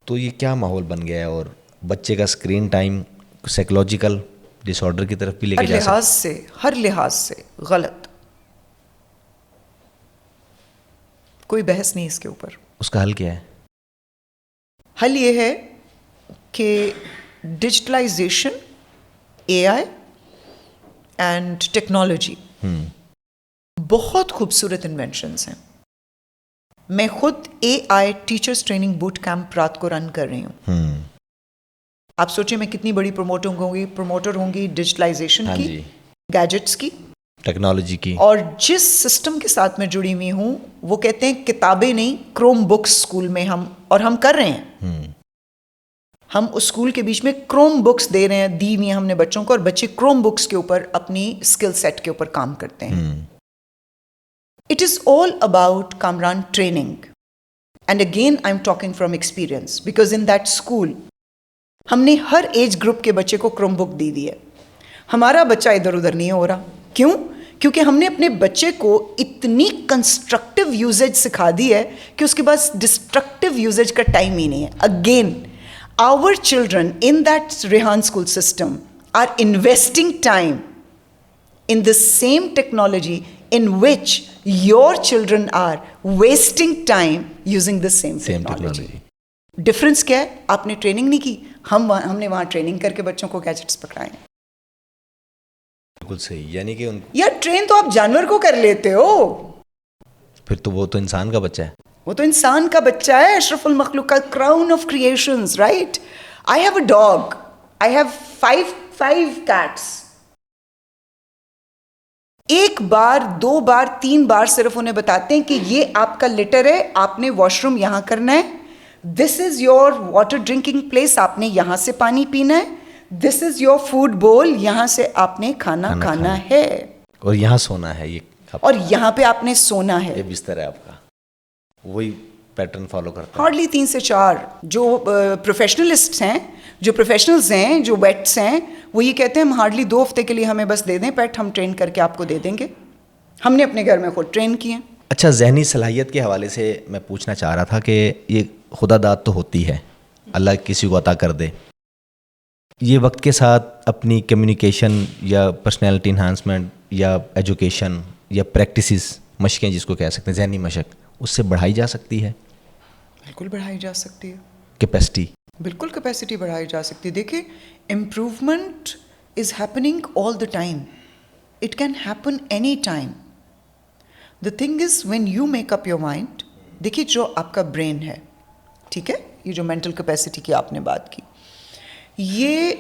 Speaker 1: تو یہ کیا ماحول بن گیا ہے, اور بچے کا اسکرین ٹائم سائیکولوجیکل ڈس آرڈر کی طرف بھی لے کے جا سکتا ہے.
Speaker 2: ہر لحاظ سے غلط, کوئی بحث نہیں اس کے اوپر.
Speaker 1: اس کا حل کیا ہے؟
Speaker 2: حل یہ ہے کہ digitalization, A I and technology بہت خوبصورت انوینشنس ہیں. میں خود A I teachers training boot camp رات کو رن کر رہی ہوں. آپ سوچیں میں کتنی بڑی پروموٹر ہوں گی ڈیجیٹلائزیشن کی, گیجٹس کی,
Speaker 1: ٹیکنالوجی کی.
Speaker 2: اور جس سسٹم کے ساتھ میں جڑی ہوئی ہوں وہ کہتے ہیں کتابیں نہیں, کروم بکس اسکول میں ہم کر رہے ہیں. ہم اس اسکول کے بیچ میں کروم بکس دے رہے ہیں, دی ہوئی ہیں ہم نے بچوں کو, اور بچے کروم بکس کے اوپر اپنی اسکل سیٹ کے اوپر کام کرتے ہیں. It is all about Kamran training, and again I am talking from experience, because in that school ہم نے ہر ایج گروپ کے بچے کو کروم بک دی ہے. ہمارا بچہ ادھر ادھر نہیں ہو رہا. کیوں؟ کیونکہ ہم نے اپنے بچے کو اتنی کنسٹرکٹیو یوزیج سکھا دی ہے کہ اس کے پاس ڈسٹرکٹیو یوزیج کا ٹائم ہی نہیں ہے. Again our children in that Rehan school system are investing time in the same technology in which your children are wasting time using the same technology. Difference کیا ہے؟ آپ نے ٹریننگ نہیں کی, ہم نے وہاں ٹریننگ کر کے بچوں کو گیجٹس پکڑائے.
Speaker 1: بالکل صحیح, یعنی کہ
Speaker 2: یار ٹرین تو آپ جانور کو کر لیتے ہو,
Speaker 1: پھر تو وہ تو انسان کا بچہ ہے.
Speaker 2: وہ تو انسان کا بچہ ہے, اشرف المخلوقات, crown of creations, right. I have a dog, I have 5 cats. 1 بار 2 بار 3 بار صرف انہیں بتاتے ہیں کہ یہ آپ کا لٹر ہے, آپ نے واش روم یہاں کرنا ہے, this is your water drinking place, آپ نے یہاں سے پانی پینا ہے, دس از یور فوڈ بول, یہاں سے آپ نے کھانا کھانا ہے,
Speaker 1: اور یہاں سونا ہے, یہ
Speaker 2: اور یہاں پہ آپ نے سونا ہے,
Speaker 1: یہ بستر ہے آپ کا. وہی پیٹرن فالو کرتا ہے.
Speaker 2: ہارڈلی 3 سے 4 جو پروفیشنلسٹ ہیں, جو پروفیشنلز ہیں, جو ویٹس ہیں, وہ یہ کہتے ہیں ہم ہارڈلی 2 ہفتے کے لیے ہمیں بس دے دیں پیٹ, ہم ٹرین کر کے آپ کو دے دیں گے. ہم نے اپنے گھر میں خود ٹرین کیے ہیں.
Speaker 1: اچھا, ذہنی صلاحیت کے حوالے سے میں پوچھنا چاہ رہا تھا کہ یہ خدا داد تو ہوتی ہے, اللہ کسی کو عطا کر دے, یہ وقت کے ساتھ اپنی کمیونیکیشن یا پرسنالٹی انہانسمنٹ یا ایجوکیشن یا پریکٹسز مشقیں جس کو کہہ سکتے ہیں ذہنی مشق اس سے بڑھائی جا سکتی ہے.
Speaker 2: بالکل بڑھائی جا سکتی ہے.
Speaker 1: کیپیسٹی
Speaker 2: بالکل کیپیسٹی بڑھائی جا سکتی ہے. دیکھیں improvement is happening all the time. It can happen any time. The thing is when you make up your mind. دیکھیے جو آپ کا برین ہے, ٹھیک ہے, یہ جو مینٹل کیپیسٹی کی آپ نے بات کی, یہ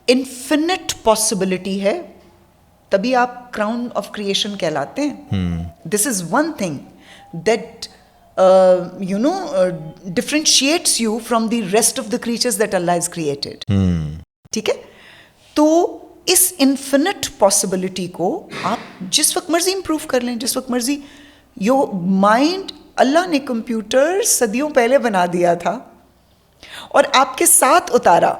Speaker 2: انفینٹ پاسبلٹی ہے, تبھی آپ کراؤن آف کریشن کہلاتے ہیں. This is one thing that differentiates you from the rest of the creatures that Allah has created. ٹھیک ہے, تو اس انفینٹ پاسبلٹی کو آپ جس وقت مرضی امپروو کر لیں, جس وقت مرضی. یور مائنڈ, اللہ نے کمپیوٹر صدیوں پہلے بنا دیا تھا اور آپ کے ساتھ اتارا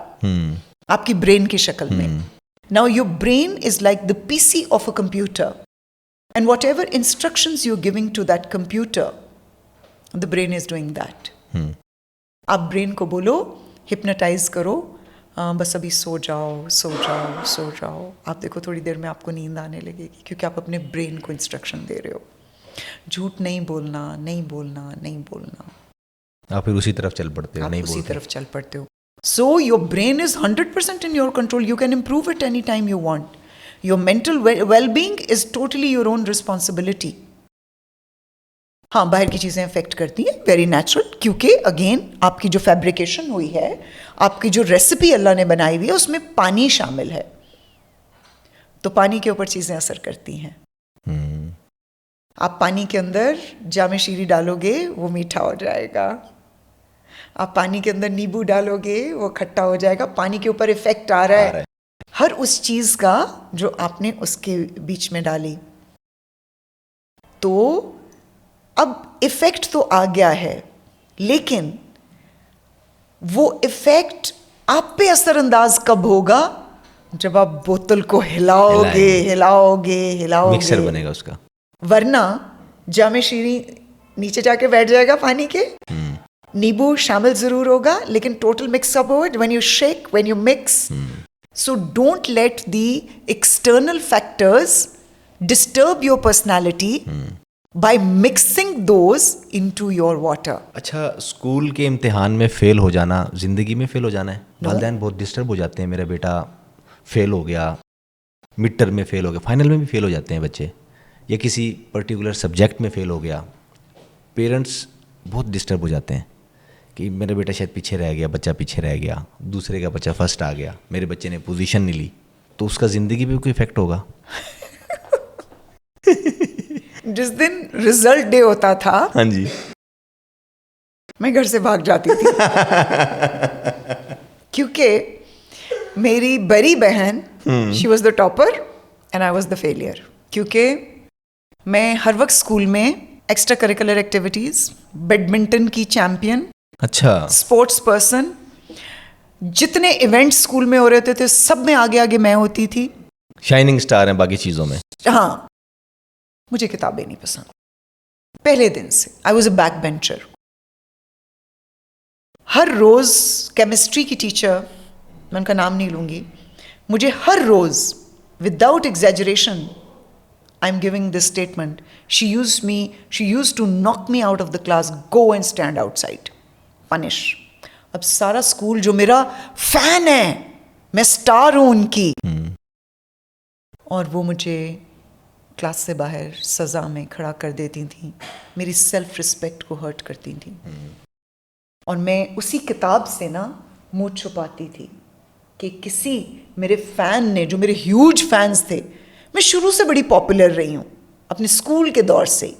Speaker 2: آپ کی برین کی شکل میں. Now your brain is like the PC of a computer, and whatever instructions you're giving to that computer, the brain is doing that. آپ برین کو بولو ہپنوٹائز کرو, بس ابھی سو جاؤ سو جاؤ سو جاؤ, آپ دیکھو تھوڑی دیر میں آپ کو نیند آنے لگے گی, کیونکہ آپ اپنے برین کو انسٹرکشن دے رہے ہو. جھوٹ نہیں بولنا, نہیں بولنا, نہیں بولنا.
Speaker 1: آپ پھر اسی طرف چل پڑتے ہو, نہیں
Speaker 2: اسی
Speaker 1: بولتے.
Speaker 2: طرف چل پڑتے ہو. So your brain is 100% in your control. You can improve it anytime you want. Your mental well-being is totally your own responsibility. ہاں باہر کی چیزیں افیکٹ کرتی ہیں, ویری نیچرل, کیونکہ اگین آپ کی جو فیبریکیشن ہوئی ہے, آپ کی جو ریسیپی اللہ نے بنائی ہوئی ہے, اس میں پانی شامل ہے, تو پانی کے اوپر چیزیں اثر کرتی ہیں. آپ پانی کے اندر جام شیری ڈالو گے وہ میٹھا ہو جائے گا, آپ پانی کے اندر نیبو ڈالو گے وہ کھٹا ہو جائے گا. پانی کے اوپر افیکٹ آ رہا ہے ہر اس چیز کا جو آپ نے اس کے بیچ میں ڈالی. تو اب افیکٹ تو آ گیا ہے, لیکن وہ افیکٹ آپ پہ اثر انداز کب ہوگا؟ جب آپ بوتل کو ہلاؤ گے ہلاؤ گے ہلاؤ گے,
Speaker 1: مکسر بنے گا اس کا.
Speaker 2: ورنہ جام شیریں نیچے جا کے بیٹھ جائے گا پانی کے. نیبو شامل ضرور ہوگا, لیکن total mix up who when you shake, when you mix. So don't let the external factors disturb your personality by mixing those into your water.
Speaker 1: اچھا, اسکول کے امتحان میں فیل ہو جانا زندگی میں فیل ہو جانا ہے؟ والدین بہت ڈسٹرب ہو جاتے ہیں, میرا بیٹا فیل ہو گیا, مڈ ٹرم میں فیل ہو گیا, فائنل میں بھی فیل ہو جاتے ہیں بچے, یا کسی پرٹیکولر سبجیکٹ میں فیل ہو گیا. پیرنٹس بہت ڈسٹرب ہو جاتے ہیں کہ میرا بیٹا شاید پیچھے رہ گیا, بچہ پیچھے رہ گیا, دوسرے کا بچہ فرسٹ آ گیا, میرے بچے نے پوزیشن نہیں لی, تو اس کا زندگی پہ کوئی افیکٹ ہوگا؟
Speaker 2: جس دن رزلٹ ڈے ہوتا تھا,
Speaker 1: ہاں جی,
Speaker 2: میں گھر سے بھاگ جاتی تھی, کیونکہ میری بڑی بہن she was the topper and I was the failure. کیونکہ میں ہر وقت اسکول میں ایکسٹرا کریکولر ایکٹیویٹیز, بیڈمنٹن کی چیمپئن,
Speaker 1: اچھا,
Speaker 2: اسپورٹس پرسن, جتنے ایونٹس اسکول میں ہو رہے تھے سب میں آگے آگے میں ہوتی تھی.
Speaker 1: شائننگ اسٹار ہیں باقی چیزوں میں.
Speaker 2: ہاں, مجھے کتابیں نہیں پسند پہلے دن سے. I was a backbencher. ہر روز کیمسٹری کی ٹیچر, میں ان کا نام نہیں لوں گی, مجھے ہر روز without exaggeration I am giving this statement, she used to knock me out of the class, go and stand outside, punish. اب سارا اسکول جو میرا فین ہے, میں اسٹار ہوں ان کی, اور وہ مجھے کلاس سے باہر سزا میں کھڑا کر دیتی تھیں, میری سیلف رسپیکٹ کو ہرٹ کرتی تھیں. اور میں اسی کتاب سے نا منہ چھپاتی تھی کہ کسی میرے فین نے, جو میرے ہیوج فینس تھے, میں شروع سے بڑی پاپولر رہی ہوں اپنے اسکول کے دور سے.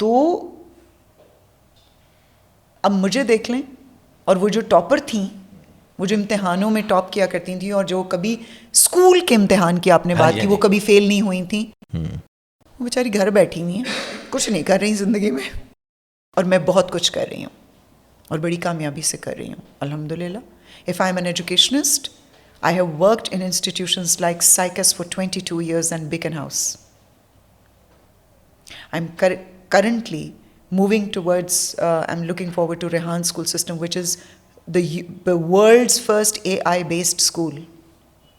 Speaker 2: تو اب مجھے دیکھ لیں, اور وہ جو ٹاپر تھیں, وہ جو امتحانوں میں ٹاپ کیا کرتی تھیں, اور جو کبھی اسکول کے امتحان کی آپ نے بات کی, وہ کبھی فیل نہیں ہوئی تھیں, وہ بیچاری گھر بیٹھی ہوئی ہیں, کچھ نہیں کر رہی زندگی میں, اور میں بہت کچھ کر رہی ہوں, اور بڑی کامیابی سے کر رہی ہوں الحمدللہ. If I am an educationist, I have worked in institutions like SAICAS for 22 years and Beacon House. I'm currently moving towards, I'm looking forward to Rehan school system, which is the world's first AI-based school,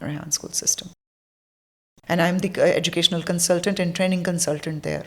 Speaker 2: Rehan School System. And I'm the educational consultant and training consultant there.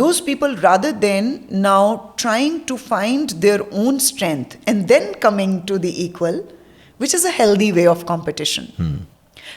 Speaker 2: Those people, rather than now trying to find their own strength and then coming to the equal, which is a healthy way of competition.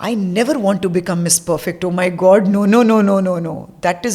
Speaker 2: I never want to become Miss Perfect. Oh my God, no, no, no, no, no, no. That is,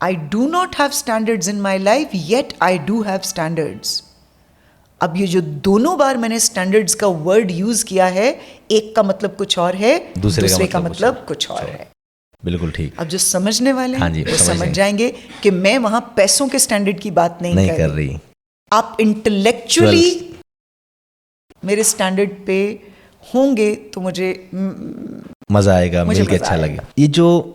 Speaker 2: I do not have standards in my life, yet I do have standards. اب یہ جو دونوں بار میں نے اسٹینڈرڈز کا ورڈ یوز کیا ہے, ایک کا مطلب کچھ اور ہے, دوسرے کا مطلب کچھ اور ہے.
Speaker 1: بالکل ٹھیک.
Speaker 2: اب جو سمجھنے والے ہیں وہ سمجھ جائیں گے کہ میں وہاں پیسوں کے اسٹینڈرڈ کی بات نہیں کر رہی. آپ انٹلیکچولی میرے اسٹینڈرڈ پہ ہوں گے تو مجھے
Speaker 1: مزہ آئے گا, مل کے اچھا لگے. یہ جو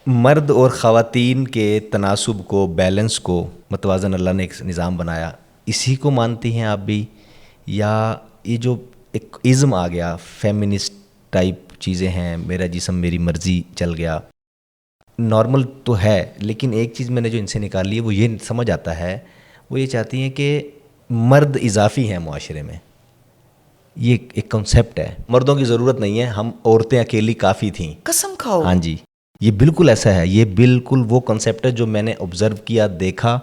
Speaker 1: مرد اور خواتین کے تناسب کو, بیلنس کو متوازن اللہ نے ایک نظام بنایا, اسی کو مانتی ہیں آپ بھی, یا یہ جو ایک ازم آ گیا فیمنسٹ ٹائپ چیزیں ہیں, میرا جسم میری مرضی چل گیا, نارمل تو ہے, لیکن ایک چیز میں نے جو ان سے نکال لی ہے وہ یہ سمجھ آتا ہے, وہ یہ چاہتی ہیں کہ مرد اضافی ہیں معاشرے میں. یہ ایک کنسیپٹ ہے, مردوں کی ضرورت نہیں ہے, ہم عورتیں اکیلی کافی تھیں.
Speaker 2: قسم کھاؤ.
Speaker 1: ہاں جی, یہ بالکل ایسا ہے, یہ بالکل وہ کنسیپٹ ہے جو میں نے آبزرو کیا, دیکھا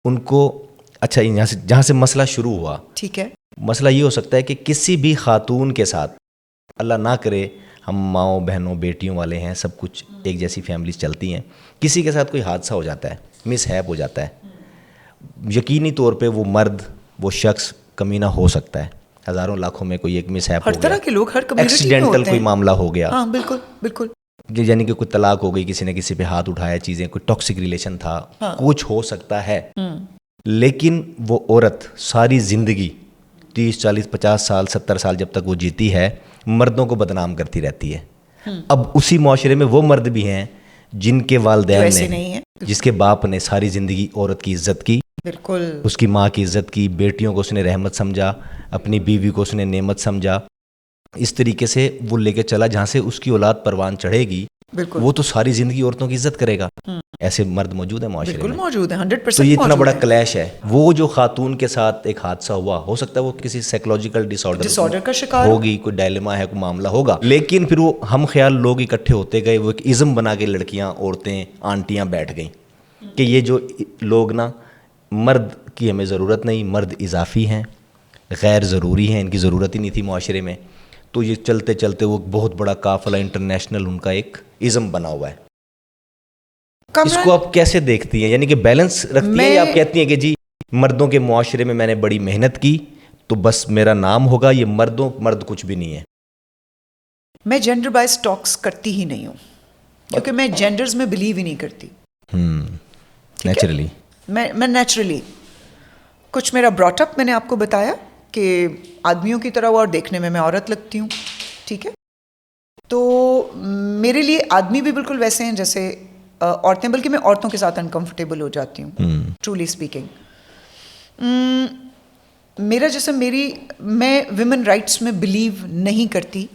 Speaker 1: ان کو. اچھا, یہاں سے جہاں سے مسئلہ شروع ہوا,
Speaker 2: ٹھیک ہے,
Speaker 1: مسئلہ یہ ہو سکتا ہے کہ کسی بھی خاتون کے ساتھ, اللہ نہ کرے, ہم ماؤں بہنوں بیٹیوں والے ہیں, سب کچھ ایک جیسی فیملیز چلتی ہیں, کسی کے ساتھ کوئی حادثہ ہو جاتا ہے, مس ہیپ ہو جاتا ہے, یقینی طور پہ وہ مرد, وہ شخص کمینہ ہو سکتا ہے. ہزاروں لاکھوں میں کوئی ایک مس ہیپ ہو گیا,
Speaker 2: ہر طرح کے لوگ ہر کمیونٹی میں
Speaker 1: ایکسیڈنٹل کوئی معاملہ ہو گیا.
Speaker 2: ہاں بالکل بالکل.
Speaker 1: یعنی کہ کوئی طلاق ہو گئی, کسی نے کسی پہ ہاتھ اٹھایا, چیزیں, کوئی ٹاکسک ریلیشن تھا, کچھ ہو سکتا ہے. لیکن وہ عورت ساری زندگی 30 40 50 سال 70 سال جب تک وہ جیتی ہے, مردوں کو بدنام کرتی رہتی ہے. اب اسی معاشرے میں وہ مرد بھی ہیں جن کے والدین نے, جس کے باپ نے ساری زندگی عورت کی عزت کی,
Speaker 2: بالکل
Speaker 1: اس کی ماں کی عزت کی, بیٹیوں کو اس نے رحمت سمجھا, اپنی بیوی کو اس نے نعمت سمجھا, اس طریقے سے وہ لے کے چلا, جہاں سے اس کی اولاد پروان چڑھے گی, وہ تو ساری زندگی عورتوں کی عزت کرے گا. ایسے مرد موجود ہیں معاشرے میں,
Speaker 2: بالکل موجود ہیں, 100%.
Speaker 1: تو یہ اتنا بڑا کلیش ہے. وہ جو خاتون کے ساتھ ایک حادثہ ہوا, ہو سکتا ہے وہ کسی سائیکولوجیکل ڈس آرڈر
Speaker 2: کا شکار
Speaker 1: ہوگی, کوئی ڈائلیما ہے, کوئی معاملہ ہوگا, لیکن پھر وہ ہم خیال لوگ اکٹھے ہوتے گئے, وہ ایک ازم بنا کے لڑکیاں, عورتیں, آنٹیاں بیٹھ گئیں کہ یہ جو لوگ نا, مرد کی ہمیں ضرورت نہیں, مرد اضافی ہیں, غیر ضروری ہیں, ان کی ضرورت ہی نہیں تھی معاشرے میں. تو یہ چلتے چلتے وہ بہت بڑا قافلہ انٹرنیشنل ان کا ایک ازم بنا ہوا ہے. اس کو آپ کیسے دیکھتی ہیں, یعنی کہ بیلنس رکھتی ہیں, یا آپ کہتی ہیں کہ جی مردوں کے معاشرے میں میں نے بڑی محنت کی تو بس میرا نام ہوگا, یہ مرد کچھ بھی نہیں ہے؟
Speaker 2: میں جینڈر بائز ٹاکس کرتی ہی نہیں ہوں, کیونکہ میں جینڈرز میں بلیو ہی نہیں کرتی.
Speaker 1: نیچرلی
Speaker 2: میں نیچرلی, کچھ میرا براٹ اپ, میں نے آپ کو بتایا کہ آدمیوں کی طرح ہوا اور دیکھنے میں عورت لگتی ہوں, ٹھیک ہے, تو میرے لیے آدمی بھی بالکل ویسے ہیں جیسے عورتیں, بلکہ میں عورتوں کے ساتھ انکمفرٹیبل ہو جاتی ہوں, ٹرولی اسپیکنگ. میرا جسم میں ویمن رائٹس میں بلیو نہیں کرتی,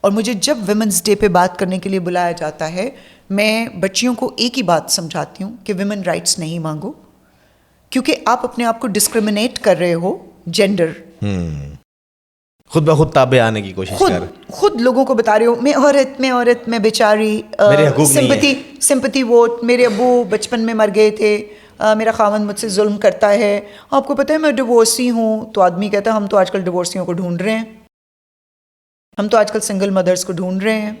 Speaker 2: اور مجھے جب ویمنز ڈے پہ بات کرنے کے لیے بلایا جاتا ہے, میں بچیوں کو ایک ہی بات سمجھاتی ہوں کہ ویمن رائٹس نہیں مانگو, کیونکہ آپ اپنے آپ کو ڈسکریمنیٹ کر رہے ہو جینڈر.
Speaker 1: خود بخود تابع آنے کی کوشش کر,
Speaker 2: خود لوگوں کو بتا رہے ہو میں عورت, میں بیچاری, سمپتھی ووٹ, میرے ابو بچپن میں مر گئے تھے, میرا خاوند مجھ سے ظلم کرتا ہے, آپ کو پتہ ہے میں ڈیورسی ہوں. تو آدمی کہتا ہے ہم تو آج کل ڈیورسیوں کو ڈھونڈ رہے ہیں, ہم تو آج کل سنگل مدرس کو ڈھونڈ رہے ہیں.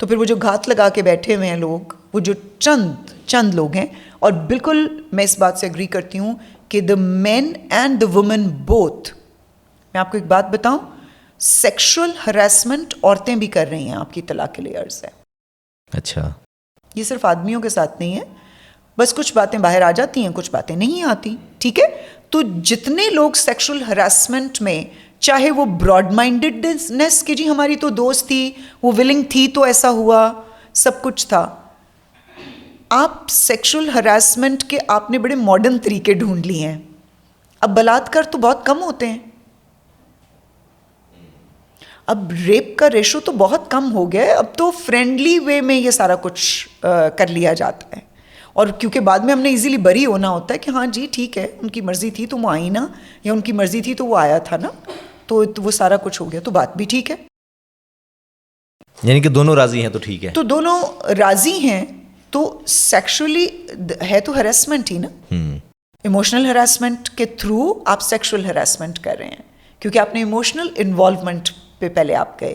Speaker 2: تو پھر وہ جو گھات لگا کے بیٹھے ہوئے ہیں لوگ, وہ جو چند لوگ ہیں, اور بالکل میں اس بات سے اگری کرتی ہوں کہ دا مین اینڈ دا وومن بوتھ. میں آپ کو ایک بات بتاؤں, سیکشول ہراسمنٹ عورتیں بھی کر رہی ہیں, آپ کی اطلاع کے لیے عرض ہے.
Speaker 1: اچھا,
Speaker 2: یہ صرف آدمیوں کے ساتھ نہیں ہے, بس کچھ باتیں باہر آ جاتی ہیں, کچھ باتیں نہیں آتی, ٹھیک ہے. تو جتنے لوگ سیکشول ہراسمنٹ میں, چاہے وہ براڈ مائنڈڈنس کہ جی ہماری تو دوست تھی, وہ ولنگ تھی تو ایسا ہوا, سب کچھ تھا. آپ سیکشول ہراسمنٹ کے آپ نے بڑے ماڈرن طریقے ڈھونڈ لیے ہیں. اب بلاತ್کار تو بہت کم ہوتے ہیں, اب ریپ کا ریشو تو بہت کم ہو گیا ہے, اب تو فرینڈلی وے میں یہ سارا کچھ کر لیا جاتا ہے. اور کیونکہ بعد میں ہم نے ایزیلی بری ہونا ہوتا ہے کہ ہاں جی ٹھیک ہے, ان کی مرضی تھی تو وہ آئی نا, یا ان کی مرضی تھی تو وہ آیا تھا نا, تو وہ سارا کچھ ہو گیا, تو بات بھی ٹھیک ہے.
Speaker 1: یعنی کہ دونوں راضی ہیں تو ٹھیک ہے,
Speaker 2: تو دونوں راضی ہیں, تو سیکشولی ہے تو ہراسمنٹ ہی نا. ایموشنل ہراسمنٹ کے تھرو آپ سیکشول ہراسمنٹ کر رہے ہیں, کیونکہ آپ نے ایموشنل انوالومنٹ پہ پہلے آپ گئے.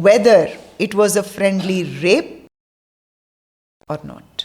Speaker 2: whether it was a friendly rape or not.